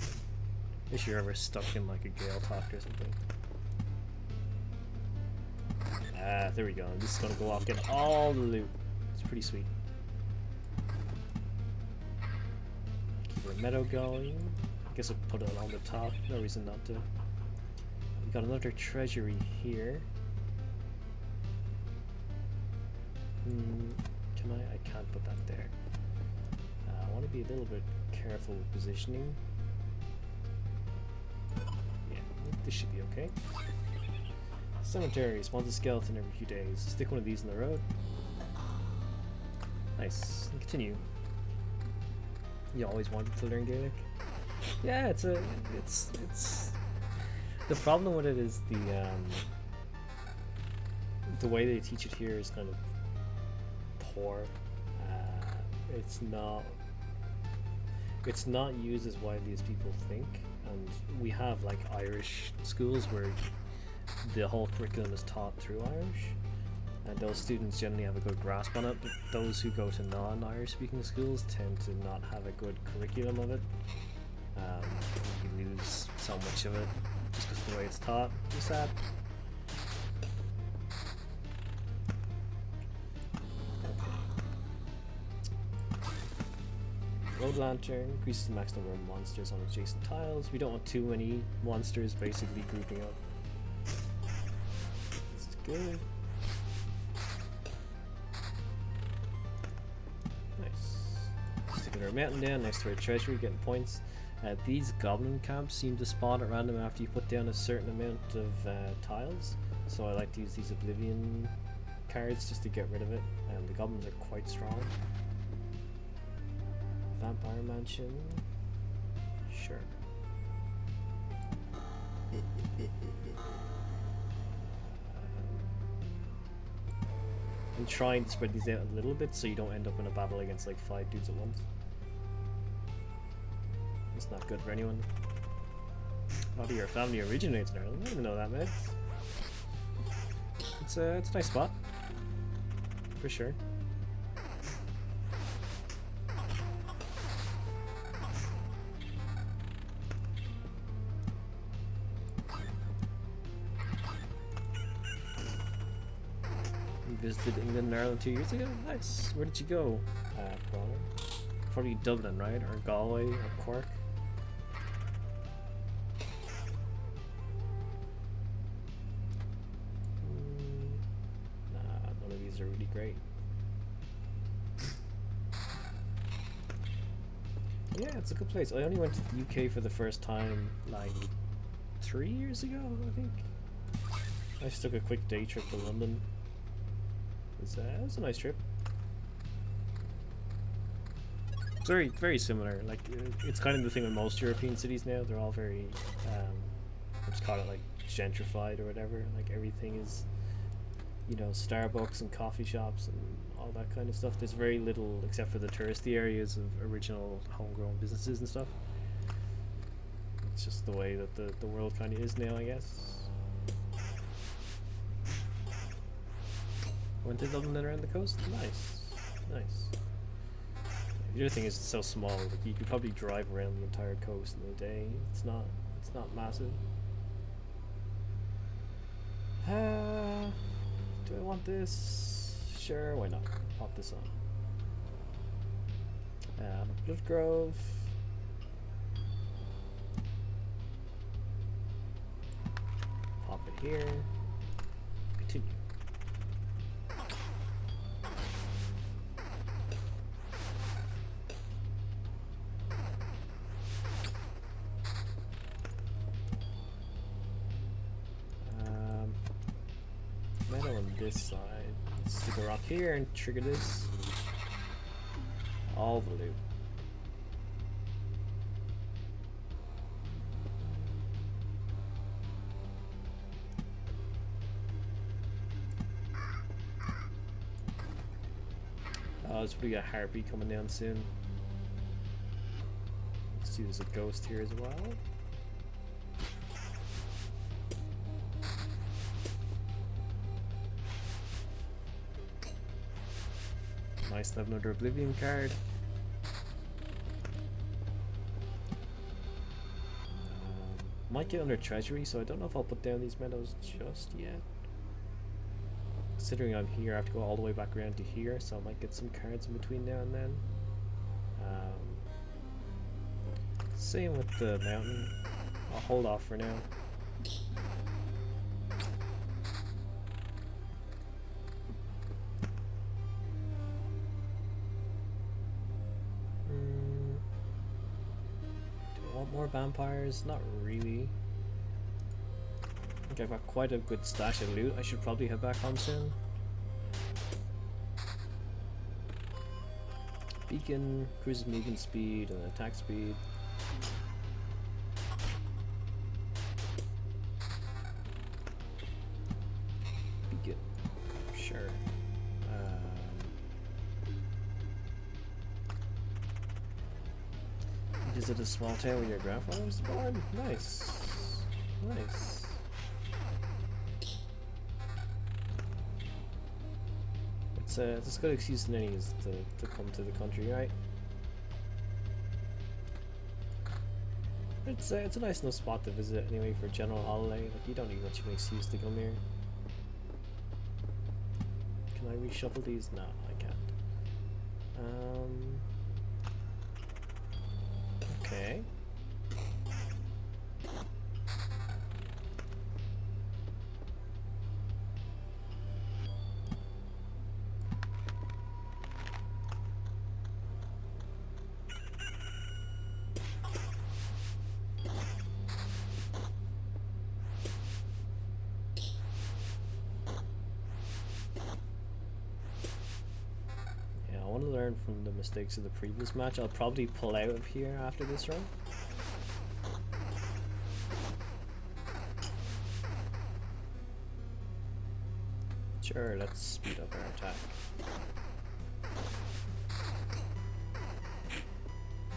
If you're ever stuck in like a Gale talk or something. There we go. I'm just gonna go off, get all the loot. It's pretty sweet. Keep our meadow going. I guess I'll put it on the top. No reason not to. We got another treasury here. Can I? I can't put that there. I want to be a little bit careful with positioning. Yeah, this should be okay. Cemetery spawns a skeleton every few days. Stick one of these in the road. Nice. And continue. You always wanted to learn Gaelic? Yeah, it's the problem with it is the way they teach it here is kind of poor. It's not used as widely as people think, and we have like Irish schools where the whole curriculum is taught through Irish, and those students generally have a good grasp on it, but those who go to non-Irish speaking schools tend to not have a good curriculum of it. You lose so much of it just because of the way it's taught. It's sad. Road lantern increases the max number of monsters on adjacent tiles. We don't want too many monsters basically grouping up. This is good. Nice. Sticking our mountain down next to our treasury, getting points. These goblin camps seem to spawn at random after you put down a certain amount of tiles. So I like to use these oblivion cards just to get rid of it. The goblins are quite strong. Vampire mansion. Sure. I'm trying to spread these out a little bit so you don't end up in a battle against like 5 dudes at once. It's not good for anyone. A lot of your family originates in Ireland. I didn't know that, man. It's a nice spot. For sure. Visited England and Ireland 2 years ago. Nice. Where did you go? Probably Dublin, right? Or Galway or Cork. Nah, none of these are really great. Yeah, it's a good place. I only went to the UK for the first time like 3 years ago, I think. I just took a quick day trip to London. It was a nice trip. It's very similar. Like it's kind of the thing with most European cities now. They're all very, let's call it like gentrified or whatever. Like everything is, you know, Starbucks and coffee shops and all that kind of stuff. There's very little, except for the touristy areas, of original homegrown businesses and stuff. It's just the way that the world kind of is now, I guess. Went to Dublin and around the coast. Nice. The other thing is it's so small. Like you could probably drive around the entire coast in a day. It's not massive. Do I want this? Sure, why not? Pop this on. Blood Grove. Pop it here. Continue. this side. Let's stick a rock here and trigger this. All the loot. Oh, there's probably a harpy coming down soon. Let's see, there's a ghost here as well. Nice to have another Oblivion card. Might get under Treasury, so I don't know if I'll put down these meadows just yet. Considering I'm here, I have to go all the way back around to here, so I might get some cards in between now and then. Same with the mountain. I'll hold off for now. Do I want more vampires? Not really. I think I've got quite a good stash of loot. I should probably head back home soon. Beacon increases movement speed and attack speed. Beacon, sure. Visit a small town with your grandfather was born. Nice, nice. It's a good excuse than any is to come to the country, right? It's a nice enough spot to visit anyway for a general holiday. Like, you don't need much of an excuse to come here. Can I reshuffle these? No, I can't. Okay. I want to learn from the mistakes of the previous match. I'll probably pull out of here after this run. Sure, let's speed up our attack.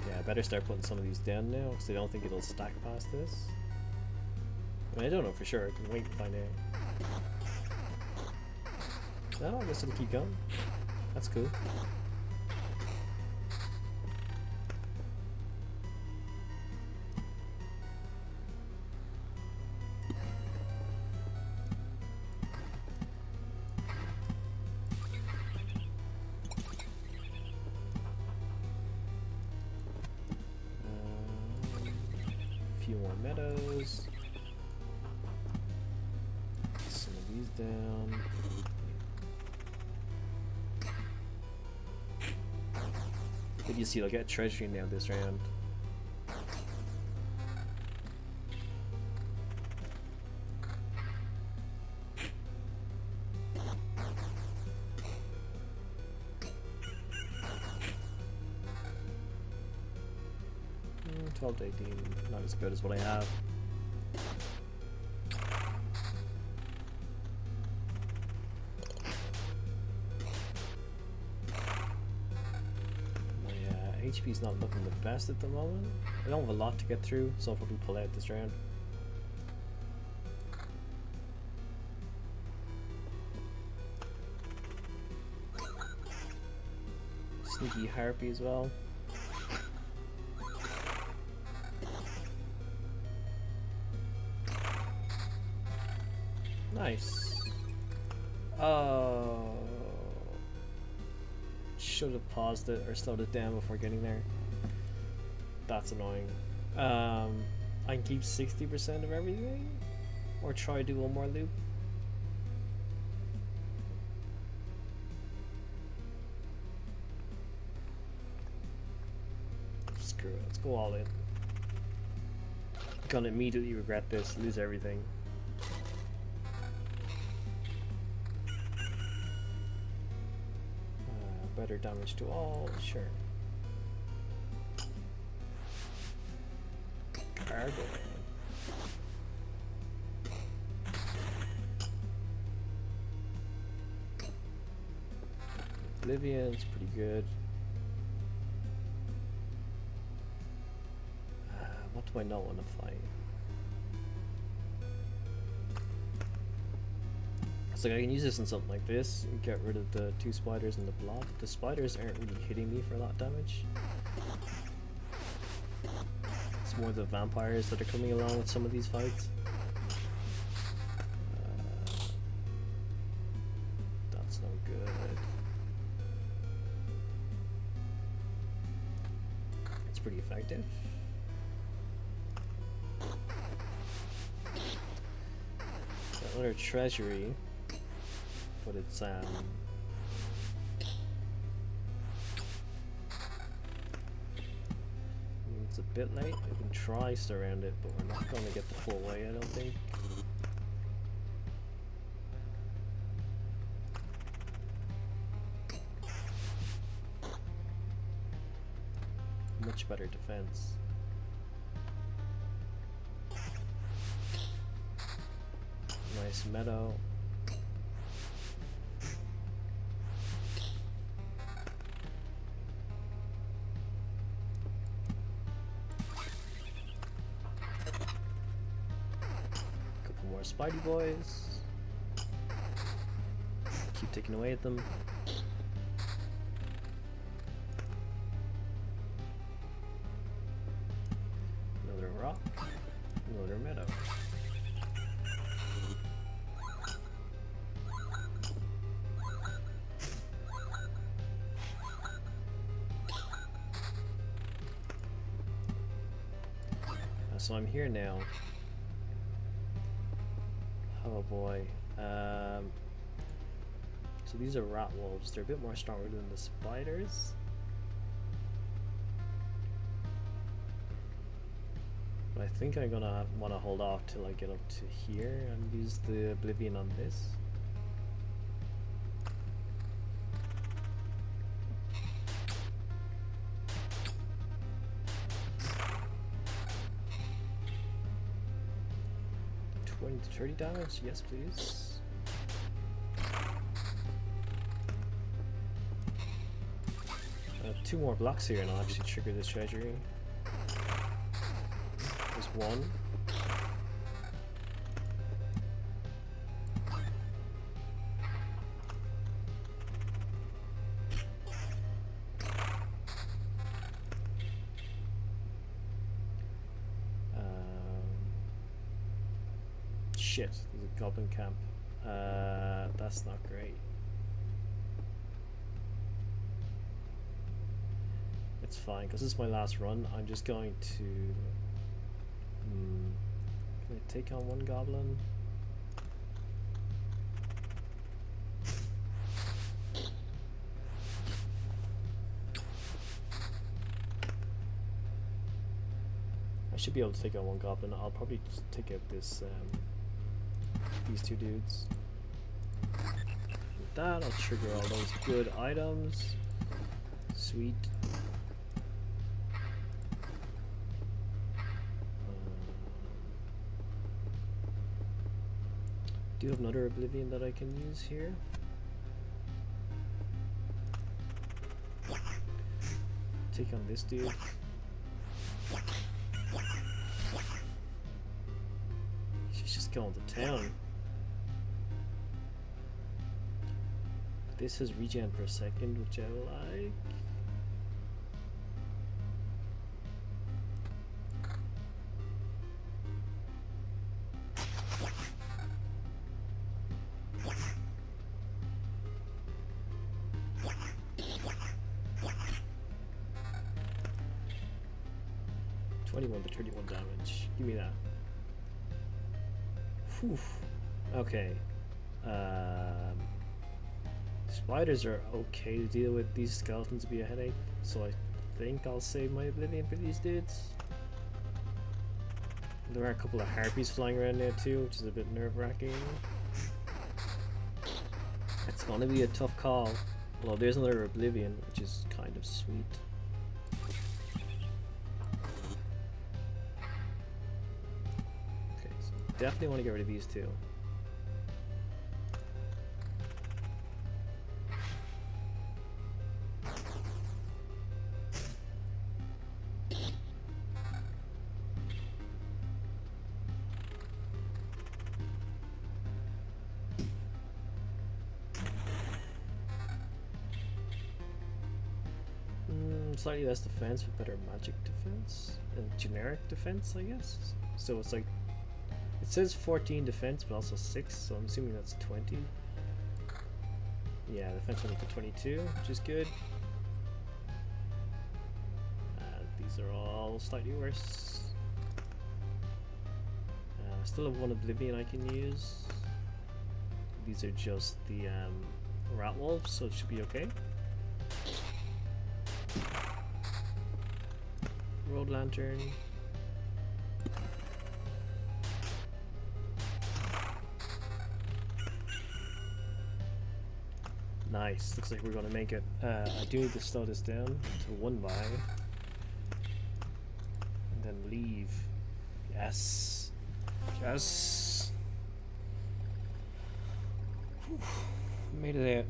Yeah, I better start putting some of these down now because I don't think it'll stack past this. I mean, I don't know for sure. I can wait to find out. No, I guess it'll keep going. That's cool. Few more meadows. Put some of these down. Did you see? I'll get treasury now this round. Mm, 12 to 18, not as good as what I have. HP's not looking the best at the moment. I don't have a lot to get through, so I'll probably pull out this round. Sneaky harpy as well. Nice. Oh. Should have paused it or slowed it down before getting there. That's annoying. I can keep 60% of everything, or try to do one more loop. Screw it, let's go all in. Gonna immediately regret this, lose everything. better damage to all, sure. Cargo. Oblivion's pretty good. What do I not want to fight? So I can use this in something like this and get rid of the 2 spiders and the blob. The spiders aren't really hitting me for a lot of damage. It's more the vampires that are coming along with some of these fights. That's no good. It's pretty effective. Got another treasury, but it's it's a bit late. We can try surround it, but we're not going to get the full way, I don't think. Much better defense. Nice meadow. Couple more Spidey boys. Keep taking away at them. Another rock. Another meadow. So I'm here now. Oh boy. So these are rat wolves. They're a bit more stronger than the spiders. But I think I'm gonna want to hold off till I get up to here and use the Oblivion on this. To 30 damage? Yes, please. 2 more blocks here and I'll actually trigger this treasury. There's 1. Shit, there's a goblin camp. That's not great. It's fine, because this is my last run. I'm just going to... can I take on 1 goblin? I should be able to take out 1 goblin. I'll probably just take out this... these 2 dudes. With that, I'll trigger all those good items. Sweet. Do you have another Oblivion that I can use here? Take on this dude. She's just going to town. This has regen per second, which I like. To 31 damage. Give me that. Whew. Okay. Spiders are okay to deal with. These skeletons be a headache, so I think I'll save my Oblivion for these dudes. There are a couple of harpies flying around there too, which is a bit nerve-wracking. It's gonna be a tough call. Well, there's another Oblivion, which is kind of sweet. Okay, so definitely want to get rid of these two. Slightly less defense with better magic defense and generic defense, I guess. So it's like, it says 14 defense but also 6, so I'm assuming that's 20. Yeah, defense went up to 22, which is good. These are all slightly worse. I still have one Oblivion I can use. These are just the rat wolves, so it should be okay. Road lantern. Nice. Looks like we're gonna make it. I do need to slow this down to 1 by. And then leave. Yes. Yes. Whew. Made it out.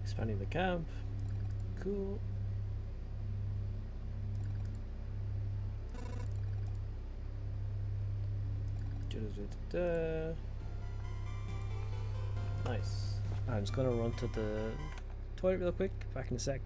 Expanding the camp. Cool. Nice. I'm just gonna run to the toilet real quick. Back in a sec.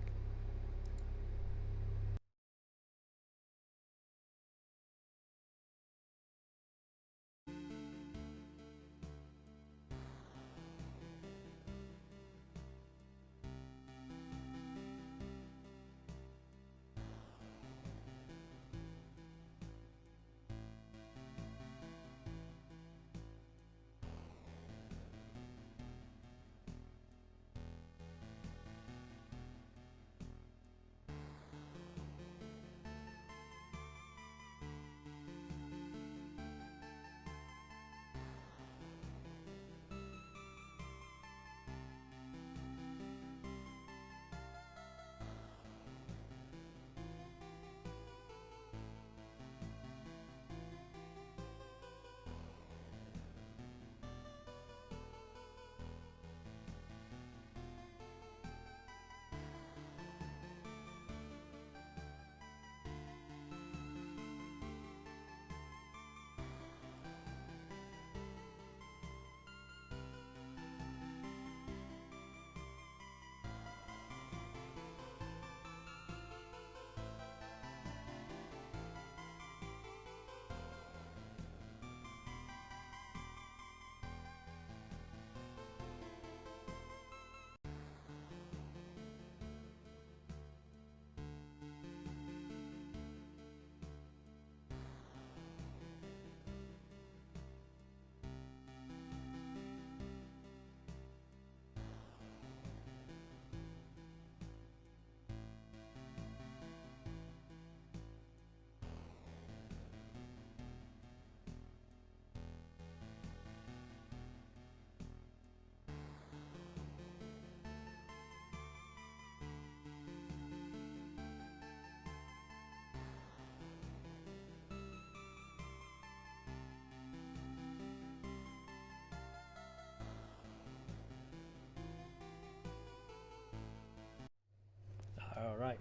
Alright.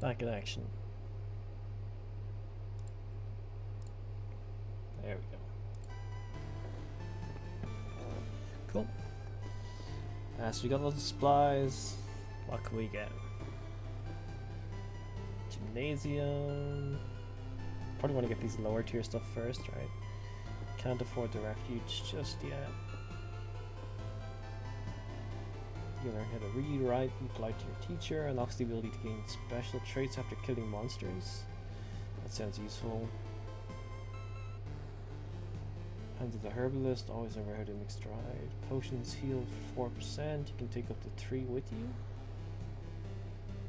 Back in action. There we go. Cool. So we got lots of supplies. What can we get? Gymnasium. Probably want to get these lower tier stuff first, right? Can't afford the refuge just yet. You learn how to read, write, be polite to your teacher, unlocks the ability to gain special traits after killing monsters. That sounds useful. Hand to the herbalist, always remember how to mix dried. Potions heal 4%, you can take up to 3 with you.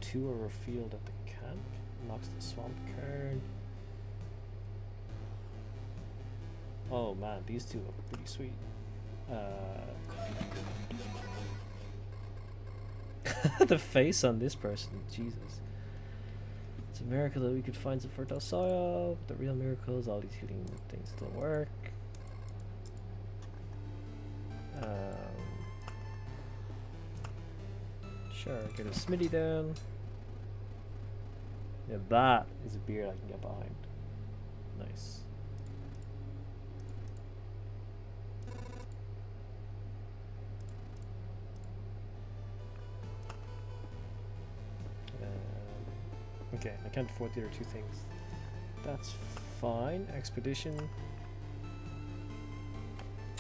2 are refilled at the camp. Unlocks the swamp card. Oh man, these two look pretty sweet. The face on this person, Jesus. It's a miracle that we could find some fertile soil. But the real miracle is all these healing things still work. Sure, get a smitty down. Yeah, that is a beard I can get behind. Nice. Okay, I can't afford the other two things. That's fine. Expedition.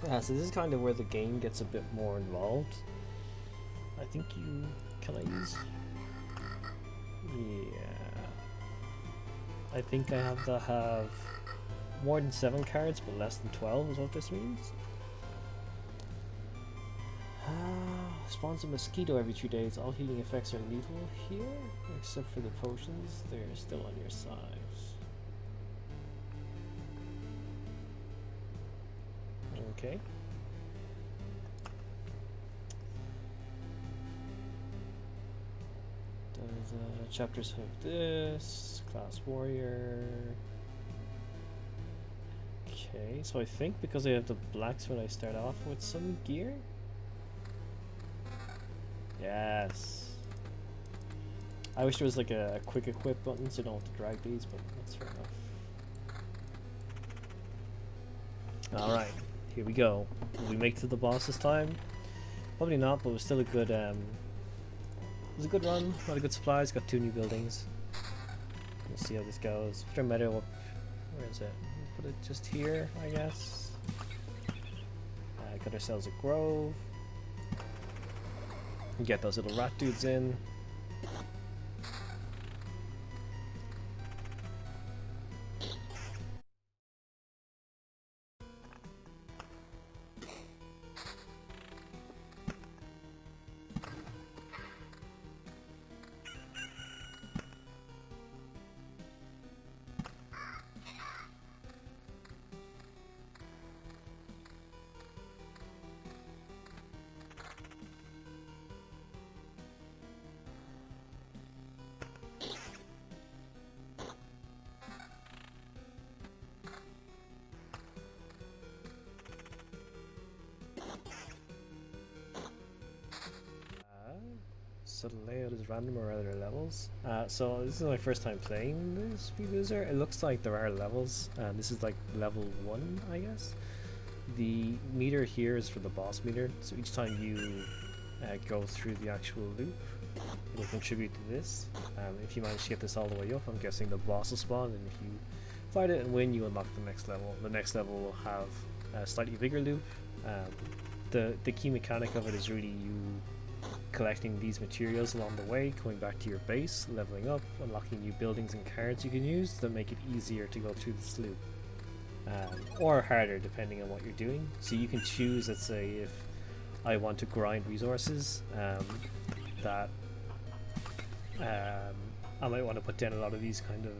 So this is kind of where the game gets a bit more involved. I think you... Can I use... Yeah. I think I have to have more than 7 cards, but less than 12 is what this means. Spawns a mosquito every 2 days. All healing effects are lethal here, except for the potions. They're still on your side. Okay. Chapters have this. Class warrior. Okay, so I think because I have the blacksmith, I start off with some gear. Yes. I wish there was like a quick equip button so I don't have to drag these, but that's fair enough. Alright, here we go. Will we make it to the boss this time? Probably not, but it was still a good it was a good run, a lot of good supplies, got 2 new buildings. We'll see how this goes. After meta, where is it? Put it just here, I guess. Got ourselves a grove. Get those little rat dudes in. So the layout is random or other levels. So this is my first time playing this user. It looks like there are levels. This is like level 1, I guess. The meter here is for the boss meter. So each time you go through the actual loop, it'll contribute to this. If you manage to get this all the way up, I'm guessing the boss will spawn, and if you fight it and win, you unlock the next level. The next level will have a slightly bigger loop. The key mechanic of it is really you collecting these materials along the way, going back to your base, leveling up, unlocking new buildings and cards you can use that make it easier to go through this loop. Or harder depending on what you're doing. So you can choose, let's say, if I want to grind resources, that I might want to put down a lot of these kind of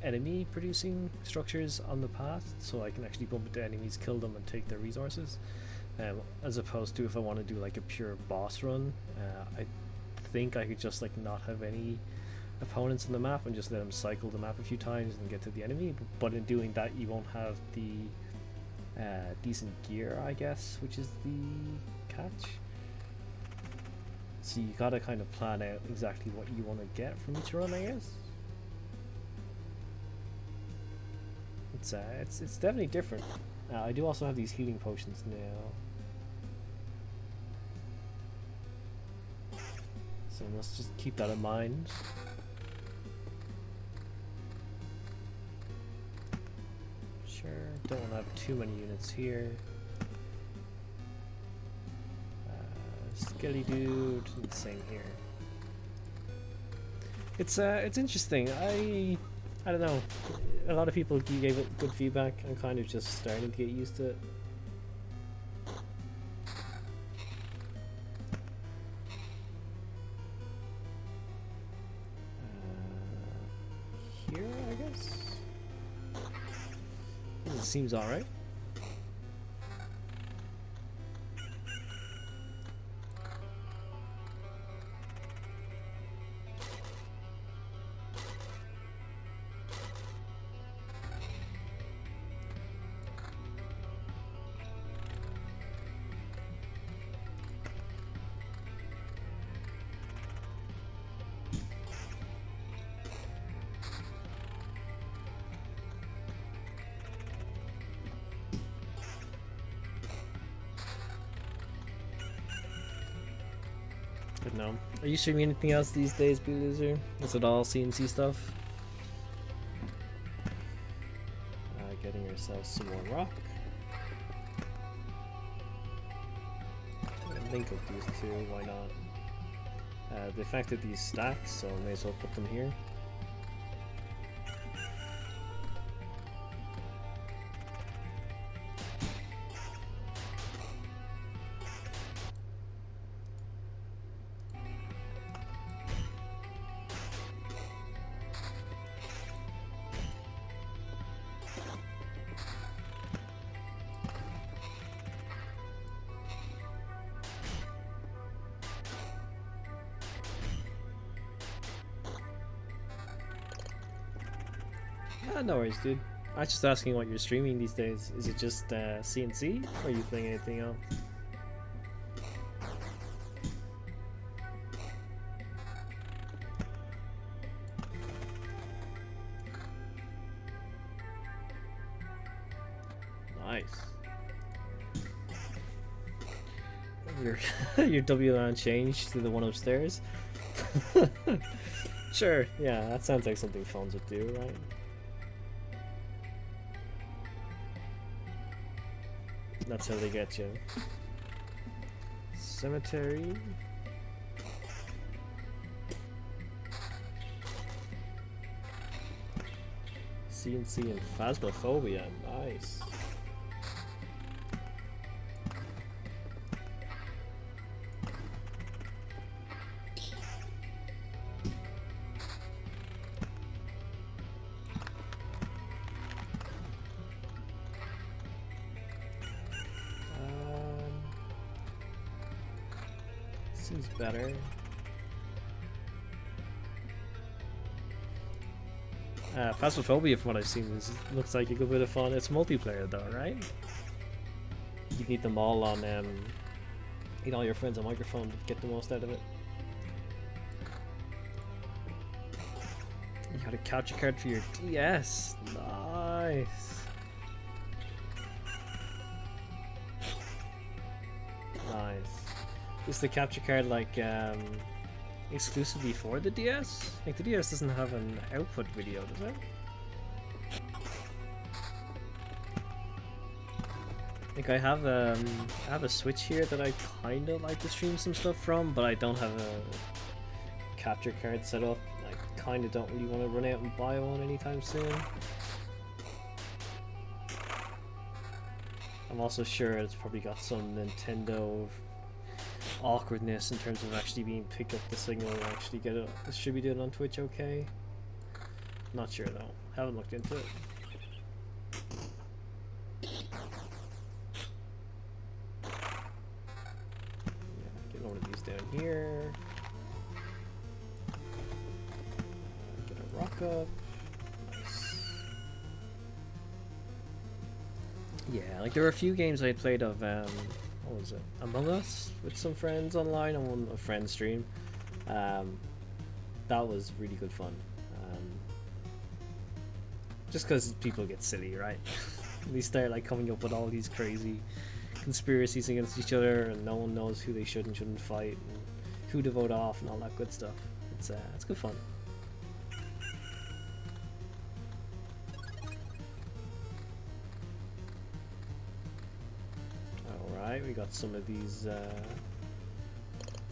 enemy producing structures on the path so I can actually bump into enemies, kill them and take their resources. As opposed to if I want to do like a pure boss run, I think I could just like not have any opponents on the map and just let them cycle the map a few times and get to the enemy. But in doing that, you won't have the decent gear, I guess, which is the catch. So you gotta kind of plan out exactly what you want to get from each run, I guess. It's definitely different. I do also have these healing potions now. So let's just keep that in mind. Sure, don't want to have too many units here. Skelly dude, and same here. It's interesting. I don't know. A lot of people gave it good feedback. I'm kind of just starting to get used to it. It seems alright. But no. Are you streaming anything else these days, Blue Loser? Is it all CNC stuff? Getting ourselves some more rock. I think of these two, why not? They affected these stacks, so I may as well put them here. No worries, dude. I was just asking what you're streaming these days. Is it just CNC, or are you playing anything else? Nice. Your WLAN changed to the one upstairs? Sure, yeah, that sounds like something phones would do, right? That's how they get you. Cemetery. CNC and Phasmophobia. Nice. Seems better. Phasmophobia, from what I've seen, looks like a good bit of fun. It's multiplayer though, right? You need them all on, need all your friends on microphone to get the most out of it. You got a capture card for your DS. Nice. Nice. Is the capture card like exclusively for the DS? Like the DS doesn't have an output video, does it? Like I have a Switch here that I kind of like to stream some stuff from, but I don't have a capture card set up. I kind of don't really want to run out and buy one anytime soon. I'm also sure it's probably got some Nintendo awkwardness in terms of actually being pick up the signal and actually get it distributed on Twitch. Okay, not sure though, haven't looked into it. Yeah, get one of these down here. Get a rock up. Nice. Yeah, like there were a few games I played of what was it? Among Us with some friends online on a friend stream. That was really good fun. Just because people get silly, right? They start like coming up with all these crazy conspiracies against each other, and no one knows who they should and shouldn't fight, and who to vote off, and all that good stuff. It's good fun. We got some of these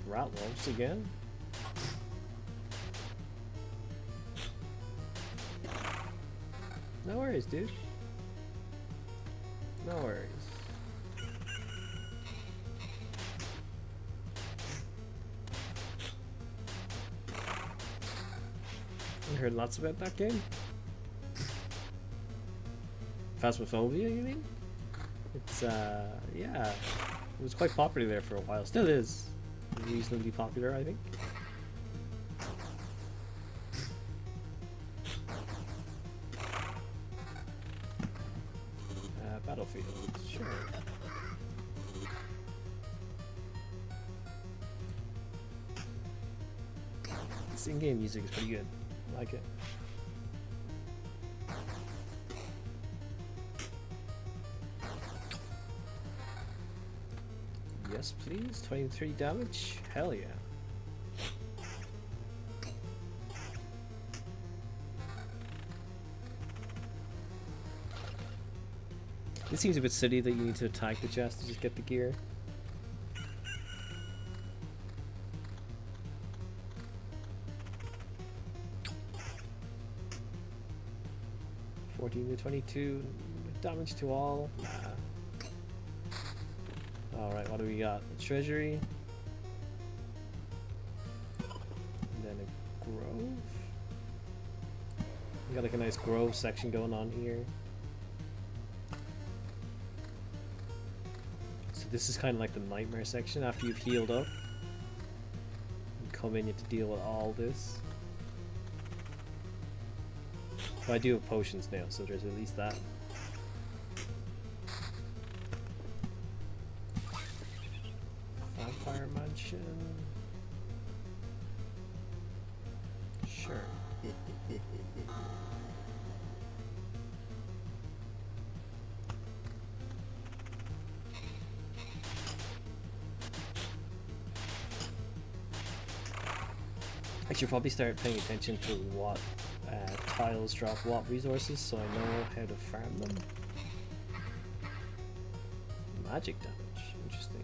rat wolves again. No worries, dude. No worries. I heard lots about that game. Phasmophobia, you mean? It's yeah, it was quite popular there for a while. Still is reasonably popular, I think. Battlefield, sure. This in-game music is pretty good. I like it. Yes, please. 23 damage. Hell yeah. It seems a bit silly that you need to attack the chest to just get the gear. (14 to 22) damage to all. Nah. All right, what do we got? A treasury, and then a grove. We got like a nice grove section going on here. This is kind of like the nightmare section. After you've healed up, you come in, you have to deal with all this. But I do have potions now, so there's at least that. Vampire Mansion. Sure. I should probably start paying attention to what tiles drop what resources, so I know how to farm them. Magic damage, interesting.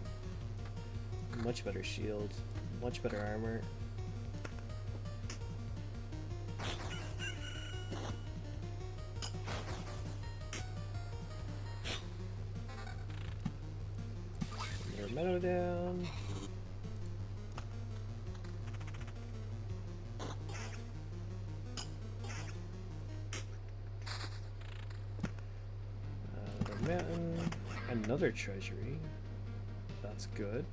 Much better shield, much better armor. Another meadow down. Mountain, another treasury. That's good.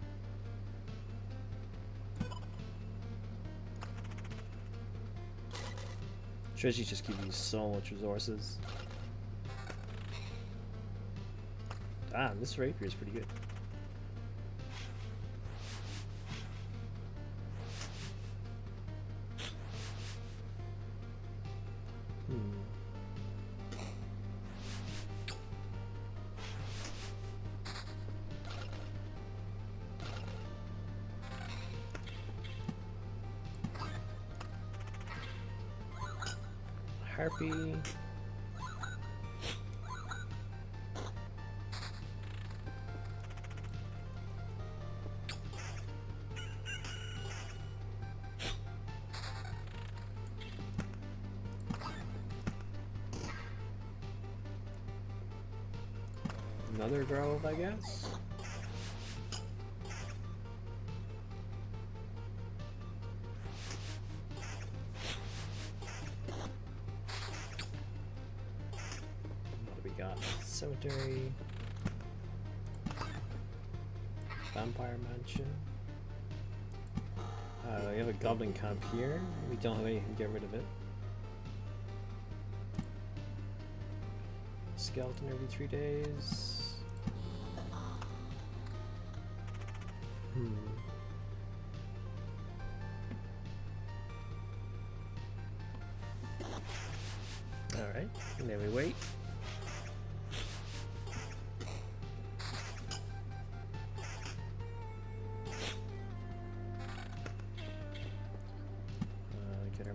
Treasuries just give you so much resources. Damn, this rapier is pretty good. Harpy. Another grove, I guess. Cemetery, Vampire Mansion. We have a goblin camp here. We don't have anything to get rid of it. Skeleton every 3 days. Alright, and then we wait.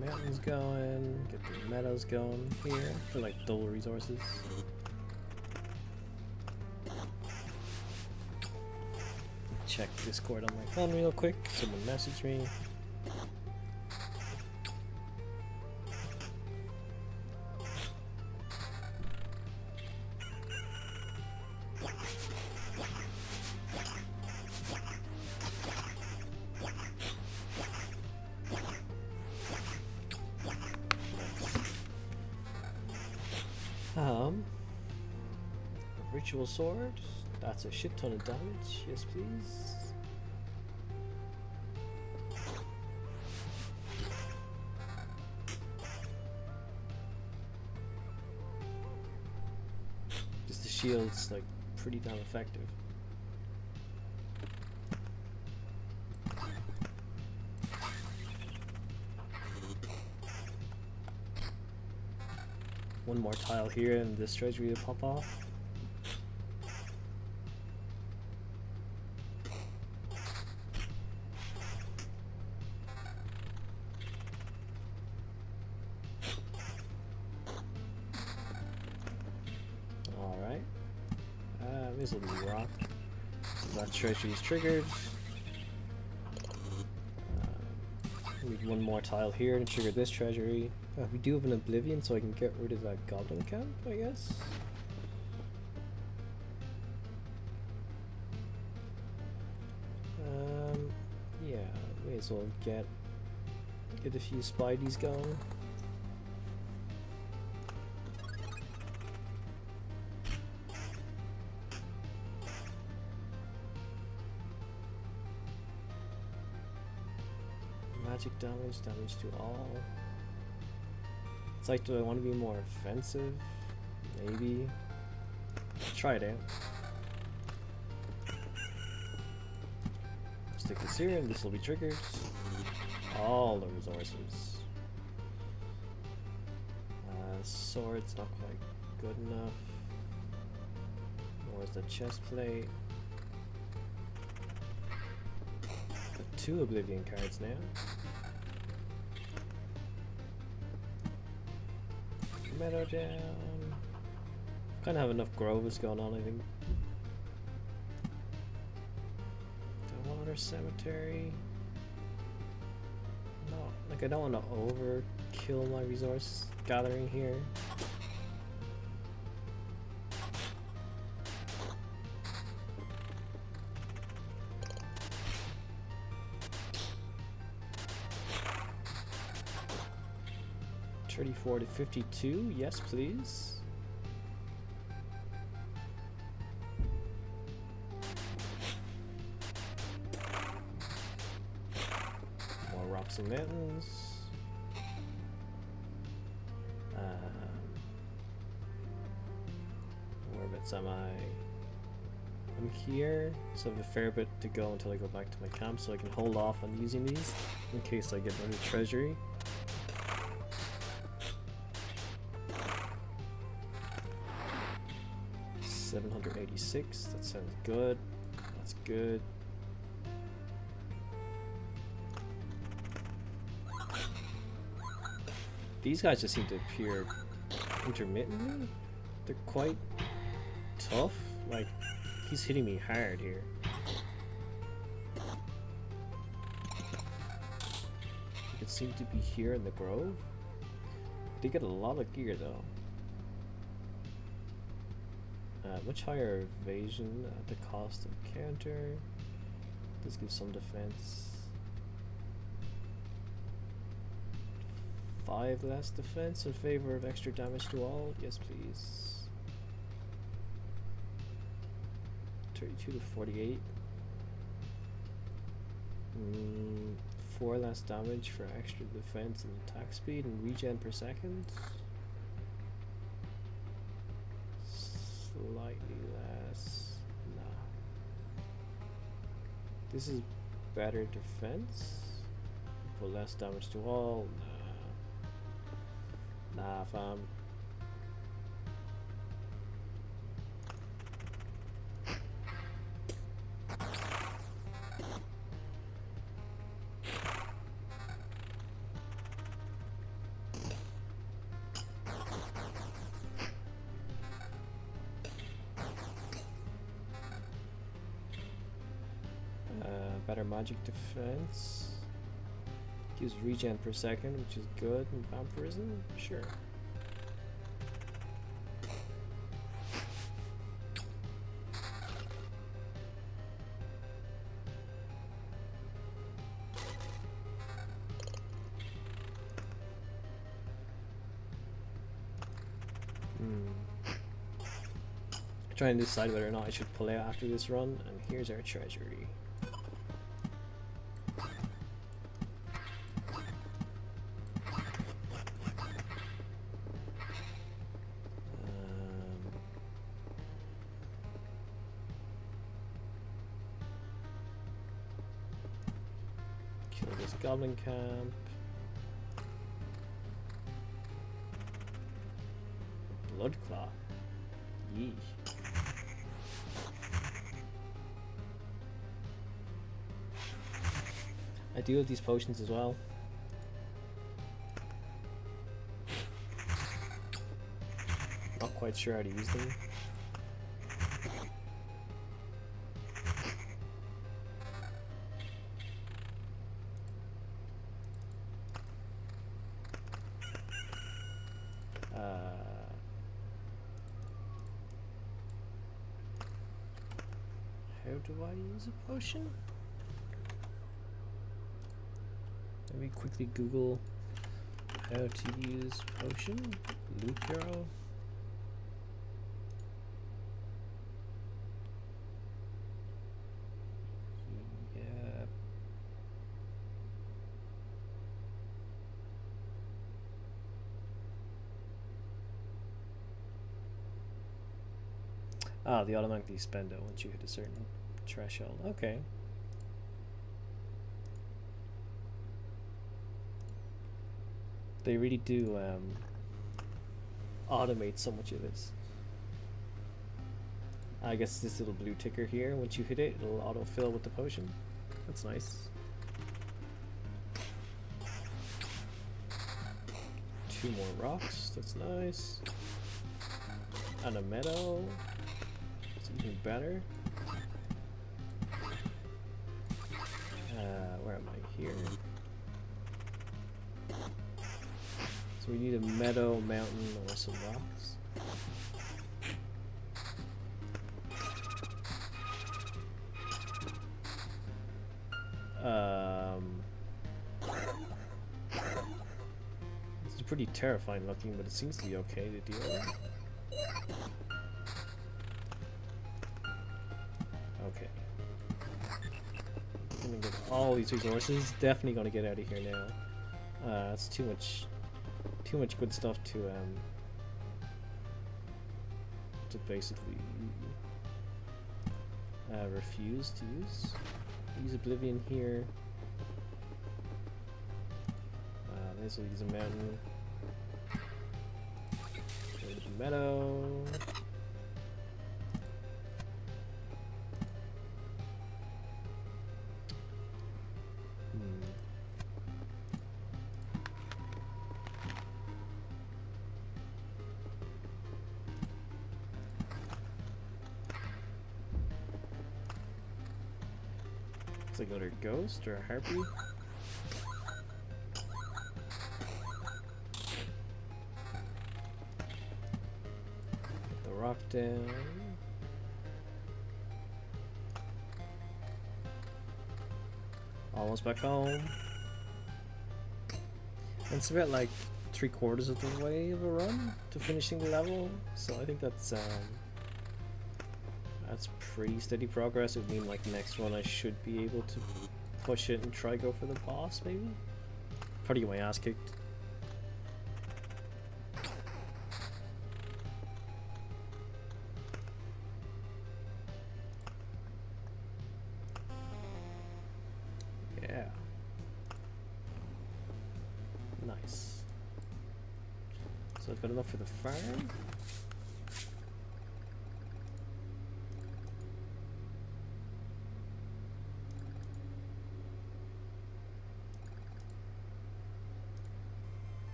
Mountains going, get the meadows going here for like dual resources. Check Discord on my phone real quick. Someone messaged me. Ritual sword. That's a shit ton of damage. Yes, please. Just the shield's like pretty damn effective. One more tile here and this treasury will pop off. Alright. This will be rock. So that treasury is triggered. Need one more tile here to trigger this treasury. We do have an Oblivion, so I can get rid of that goblin camp, I guess. Yeah, may as well get a few Spideys going. Magic damage, damage to all. It's like, do I want to be more offensive? Maybe. Try it out. Stick this here and this will be triggered. All the resources. Sword's not quite good enough. Where's the chest plate? Got 2 Oblivion cards now. Meadow down. Kind of have enough groves going on, I think. The water cemetery. No, like I don't want to overkill my resource gathering here. $34 to $52, yes please. More rocks and mountains. Whereabouts am I? I'm here, so I have a fair bit to go until I go back to my camp, so I can hold off on using these in case I get another treasury. $786, that sounds good. That's good. These guys just seem to appear intermittently. They're quite tough. Like, he's hitting me hard here. You can seem to be here in the grove. They get a lot of gear though. Much higher evasion at the cost of counter. This gives some defense. 5 less defense in favor of extra damage to all. Yes, please. 32 to 48. 4 less damage for extra defense and attack speed and regen per second. Slightly less. Nah. This is better defense. Put less damage to all. Nah, fam. Better magic defense. Gives regen per second, which is good. And vampirism? Sure. trying to decide whether or not I should pull out after this run, and here's our treasury. Kill this goblin camp. Bloodclaw. Yee. I do have these potions as well. Not quite sure how to use them. How do I use a potion? Let me quickly Google how to use potion. Loop arrow. Yeah. Ah, they automatically spend it once you hit a certain threshold. Okay. They really do automate so much of this. I guess this little blue ticker here, once you hit it, it'll autofill with the potion. That's nice. 2 more rocks, that's nice. And a meadow. It's even better. Where am I? Here. So we need a meadow, mountain, or some rocks. This is pretty terrifying looking, but it seems to be okay to deal with. Okay. I'm gonna get all these resources. Definitely gonna get out of here now. That's too much good stuff to basically refuse to use. Use Oblivion here. This will use a mountain. Go to the meadow. It's like another ghost or a harpy. Put the rock down. Almost back home. And it's about like 3/4 of the way of a run to finishing the level, so I think that's pretty steady progress. It would mean like next one I should be able to push it and try go for the boss maybe. Probably get my ass kicked. Yeah. Nice. So I've got enough for the farm.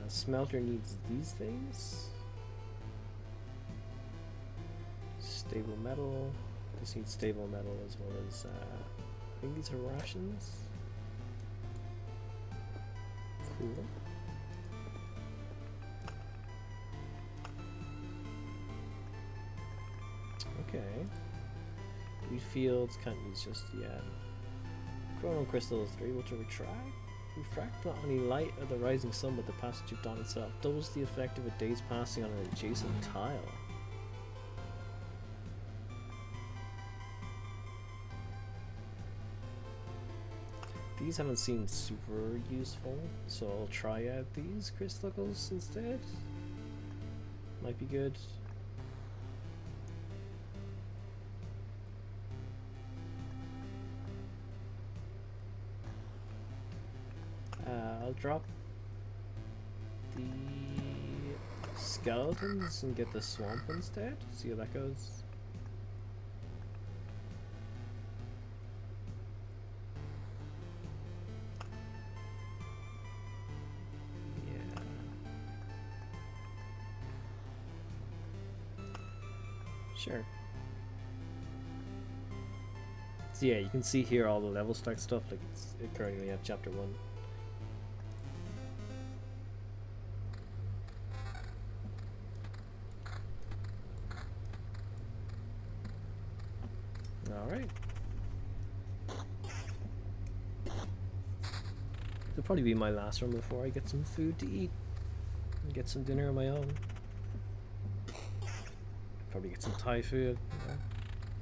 Smelter needs these things. Stable metal. This needs stable metal as well as I think these are rations. Cool. Okay. Wheat fields can't use just yet. Chrono crystals, they're able to retract. Refract not any light of the rising sun with the passage of dawn itself. Doubles the effect of a day's passing on an adjacent tile. These haven't seemed super useful, so I'll try out these crystals instead. Might be good. I'll drop the skeletons and get the swamp instead. See how that goes. Yeah. Sure. So yeah, you can see here all the level stack stuff. Like it currently have chapter 1. Alright. It'll probably be my last run before I get some food to eat and get some dinner on my own. Probably get some Thai food, you know.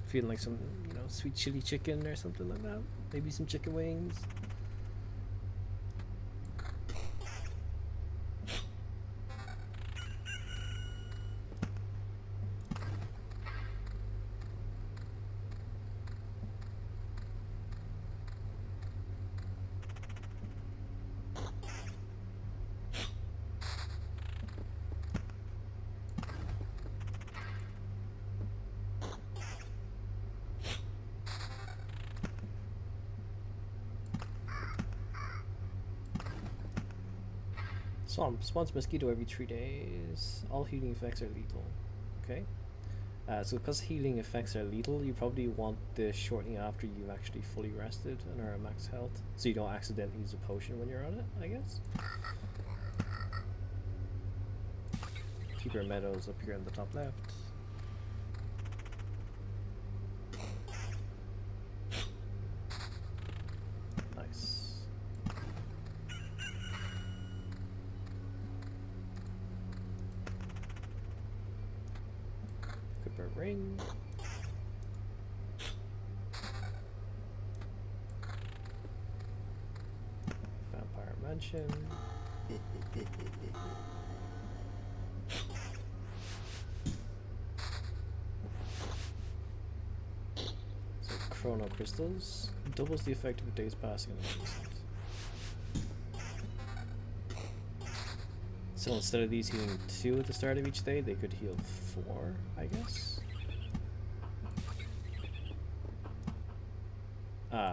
Feeling like some, you know, sweet chili chicken or something like that. Maybe some chicken wings. Swamp spawns mosquito every 3 days. All healing effects are lethal. Okay. So because healing effects are lethal, you probably want this shortly after you've actually fully rested and are at max health, so you don't accidentally use a potion when you're on it, I guess. Keep your meadows up here in the top left. Ring. Vampire Mansion. So Chrono Crystals doubles the effect of a day's passing on the recent. So instead of these healing 2 at the start of each day, they could heal 4, I guess.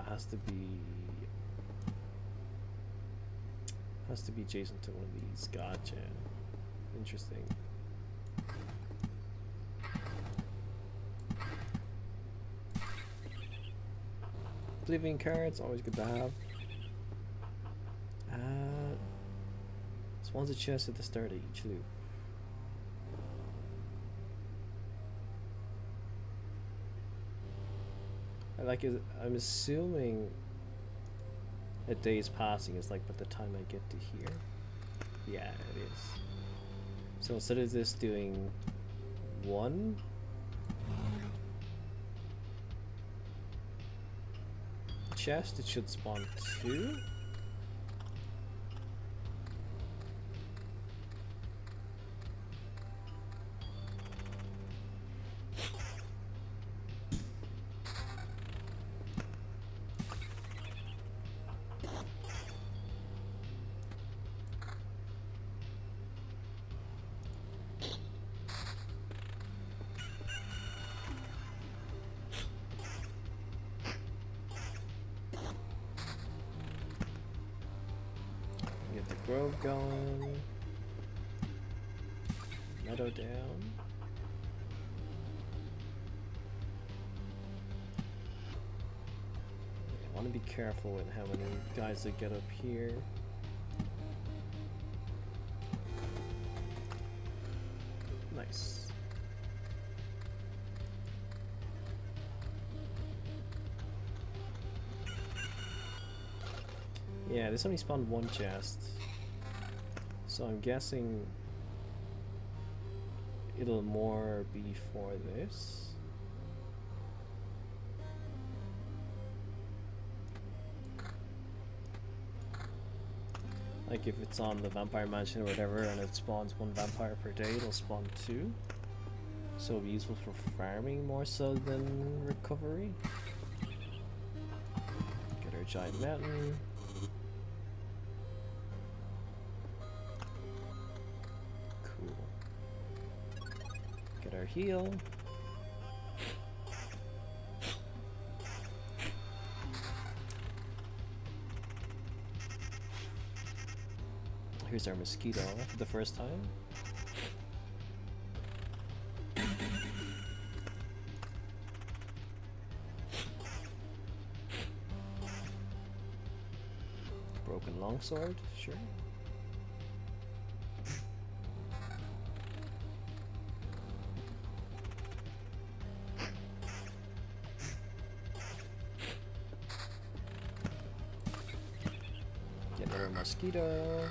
Has to be adjacent to one of these. Gotcha. Interesting. Oblivion cards, always good to have. Spawns a chest at the start of each loop. I'm assuming a day's passing is like by the time I get to here. Yeah, it is. So instead of this doing 1 chest, it should spawn 2. Grove going. Meadow down. I want to be careful with how many guys that get up here. Nice. Yeah, this only spawned one chest. So I'm guessing it'll more be for this. Like if it's on the vampire mansion or whatever and it spawns one vampire per day, it'll spawn two. So it'll be useful for farming more so than recovery. Get our giant mountain. Cool. Get our heal. Here's our mosquito for the first time. Broken longsword, sure. Get another mosquito.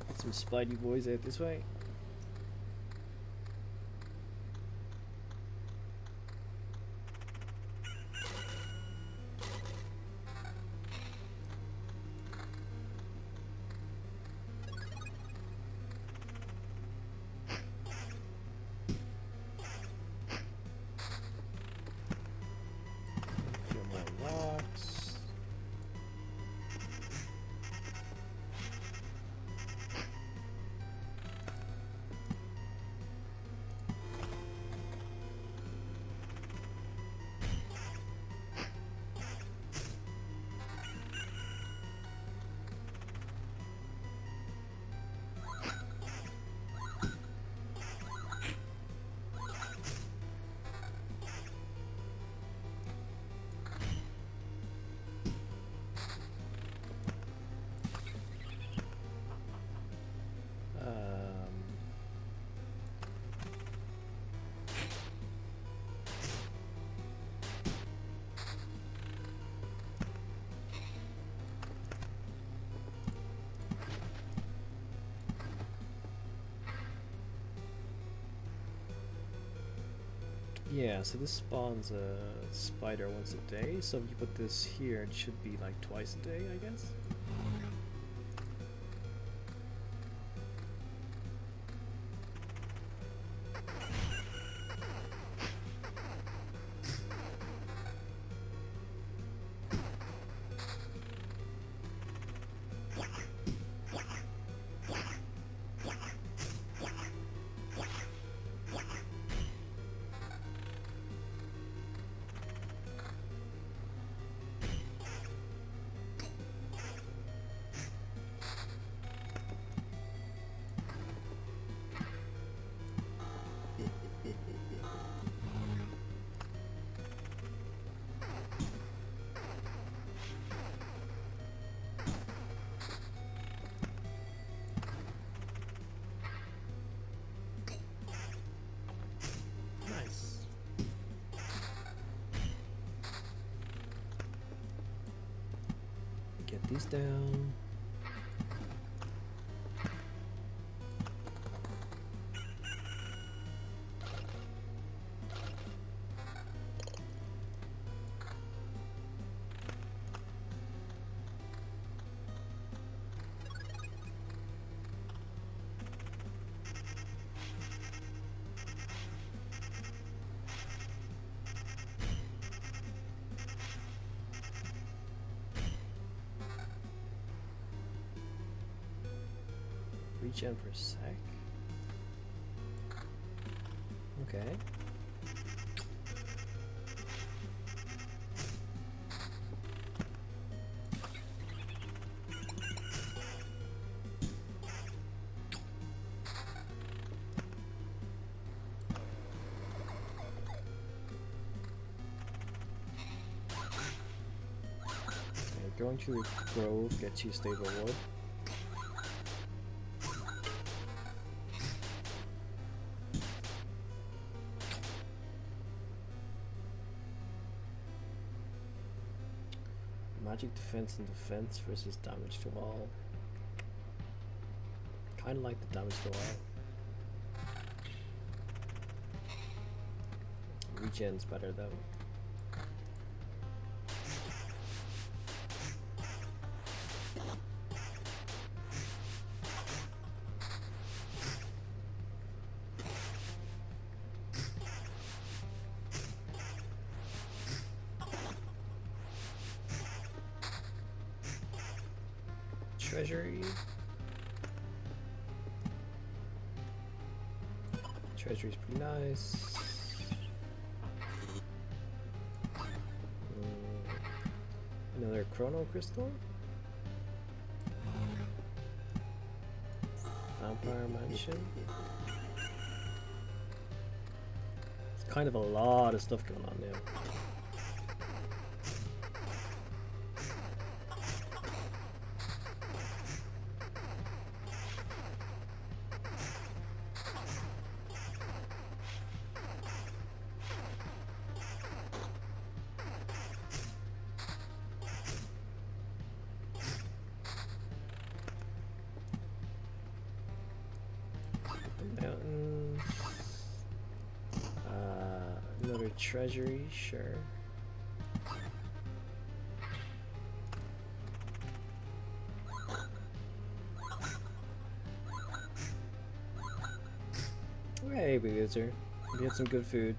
Get some Spidey boys out this way. Yeah, so this spawns a spider once a day, so if you put this here, it should be like twice a day, I guess. These down. Regen per sec. Okay. going through the grove gets you stable wood. Magic defense and defense versus damage to all. Kind of like the damage to all. Regen's better though. Treasury. Treasury's pretty nice. Another chrono crystal. Vampire mansion. It's kind of a lot of stuff going on now. Mountains. Another treasury, sure. Hey, big user. We get some good food.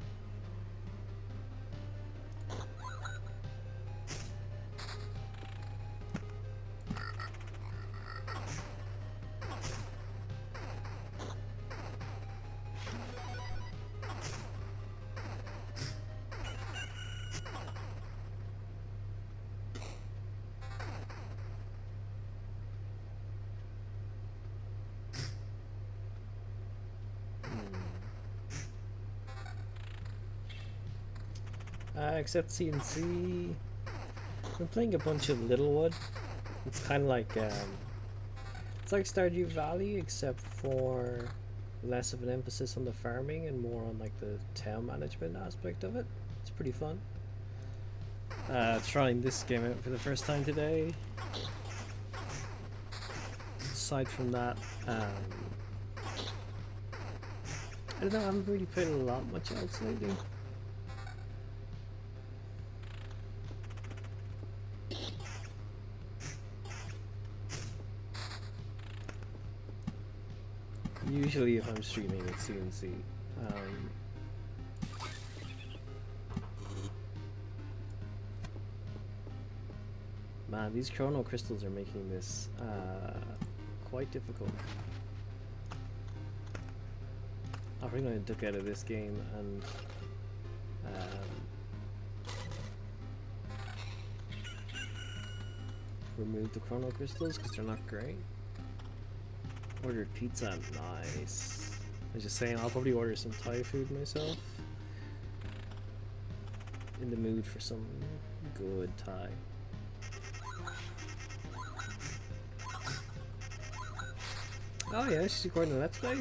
Except CNC, I'm playing a bunch of Littlewood. It's kind of like it's like Stardew Valley, except for less of an emphasis on the farming and more on like the town management aspect of it. It's pretty fun. Trying this game out for the first time today. Aside from that, I don't know. I haven't really played a lot much else lately. Usually if I'm streaming it's CNC. Man, these chrono crystals are making this quite difficult. I think I'm going to duck out of this game and remove the chrono crystals because they're not great. Ordered pizza, nice. I was just saying, I'll probably order some Thai food myself. In the mood for some good Thai. Oh yeah, she's recording the Let's Play.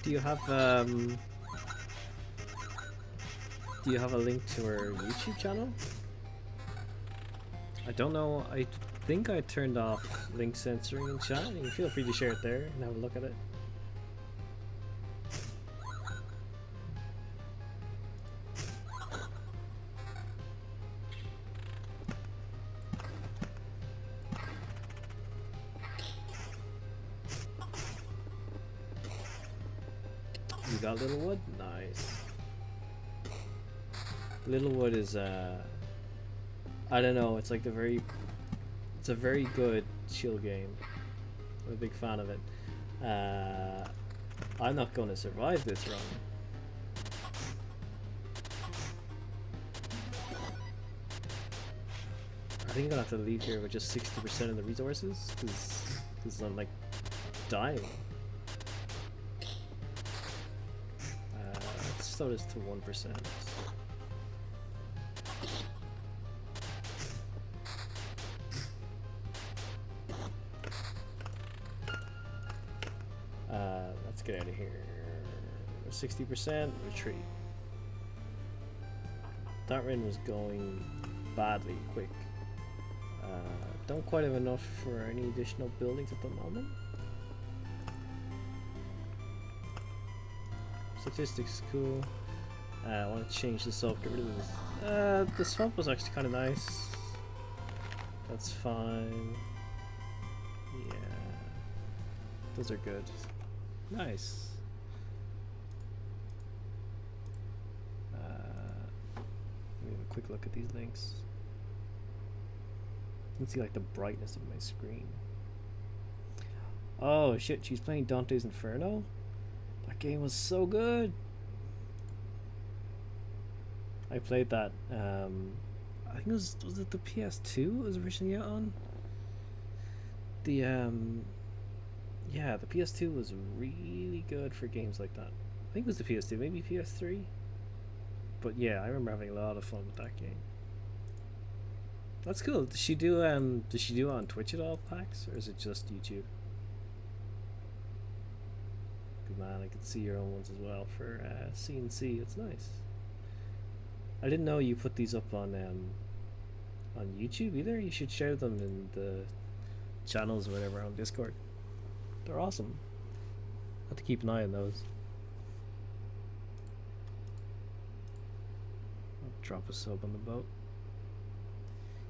Do you have a link to her YouTube channel? I don't know. I think I turned off link censoring in chat. You can feel free to share it there and have a look at it. You got Littlewood? Nice. Littlewood is I don't know, it's like it's a very good chill game. I'm a big fan of it. I'm not going to survive this run. I think I'm gonna have to leave here with just 60% of the resources because I'm like dying. Let's slow this to 1%. Let's get out of here. 60% retreat. That run was going badly quick. Don't quite have enough for any additional buildings at the moment. Statistics is cool. I want to change this up, get rid of this. The swamp was actually kind of nice. That's fine. Yeah. Those are good. Nice. Let me have a quick look at these links. You can see like the brightness of my screen. Oh shit, she's playing Dante's Inferno? That game was so good! I played that, I think it was it the PS2 it was originally out on? The, yeah, the PS2 was really good for games like that. I think it was the PS2, maybe PS3? But yeah, I remember having a lot of fun with that game. That's cool. Does she do it on Twitch at all, Pax, or is it just YouTube? Good man, I could see your own ones as well for CNC. It's nice. I didn't know you put these up on YouTube either. You should share them in the channels or whatever on Discord. They're awesome. Have to keep an eye on those. I'll drop a sub on the boat.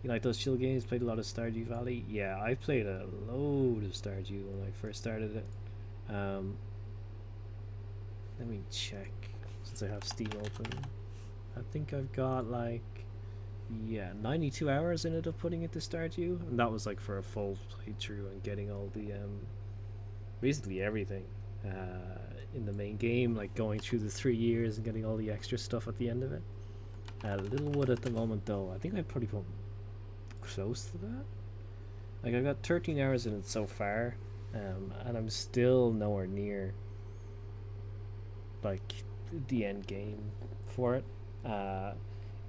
You like those chill games? Played a lot of Stardew Valley? Yeah, I played a load of Stardew when I first started it. Let me check, since I have Steam open. I think I've got like, yeah, 92 hours in it of putting it to Stardew, and that was like for a full playthrough and getting all the basically everything in the main game, like going through the 3 years and getting all the extra stuff at the end of it. Littlewood at the moment though, I think I probably put close to that. Like I've got 13 hours in it so far, and I'm still nowhere near like the end game for it.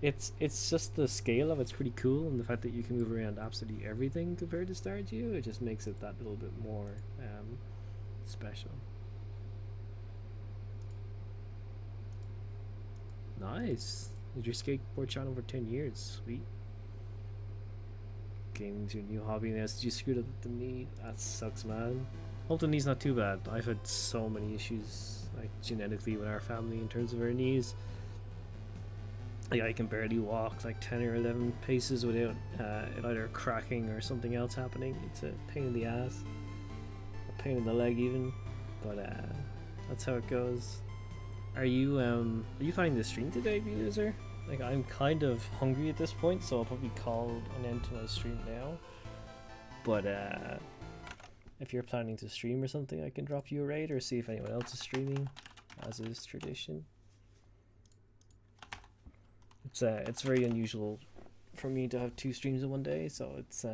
It's just the scale of it's pretty cool, and the fact that you can move around absolutely everything compared to Stardew, it just makes it that little bit more special. Nice. Did your skateboard channel for 10 years? Sweet. Gaming's your new hobby now. Did you screw up the knee? That sucks, man. Hope the knee's not too bad. I've had so many issues, like genetically, with our family in terms of our knees. Like I can barely walk like 10 or 11 paces without it either cracking or something else happening. It's a pain in the ass, a pain in the leg even, but that's how it goes. Are you finding the stream today, user? Like I'm kind of hungry at this point, so I'll probably call an end to my stream now. But if you're planning to stream or something, I can drop you a raid or see if anyone else is streaming, as is tradition. It's very unusual for me to have 2 streams in one day, so it's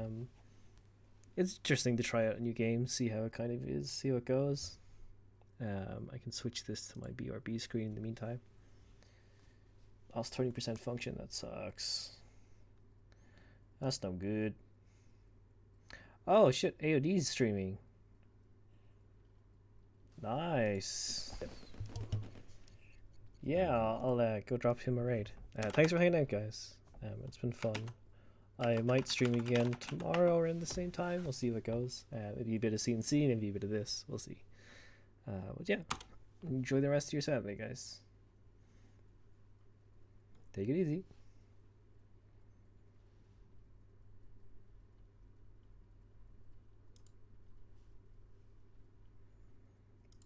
interesting to try out a new game, see how it kind of is, see how it goes. I can switch this to my BRB screen in the meantime. Lost 20% function, that sucks. That's no good. Oh shit, AOD's streaming. Nice. Yeah, I'll go drop him a raid. Thanks for hanging out, guys. It's been fun. I might stream again tomorrow around the same time. We'll see how it goes. Maybe a bit of CNC, maybe a bit of this. We'll see. But yeah, enjoy the rest of your Saturday, guys. Take it easy.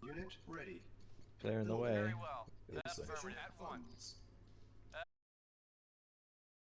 Unit ready. Clearing the way. Very well. Affirmative. At once.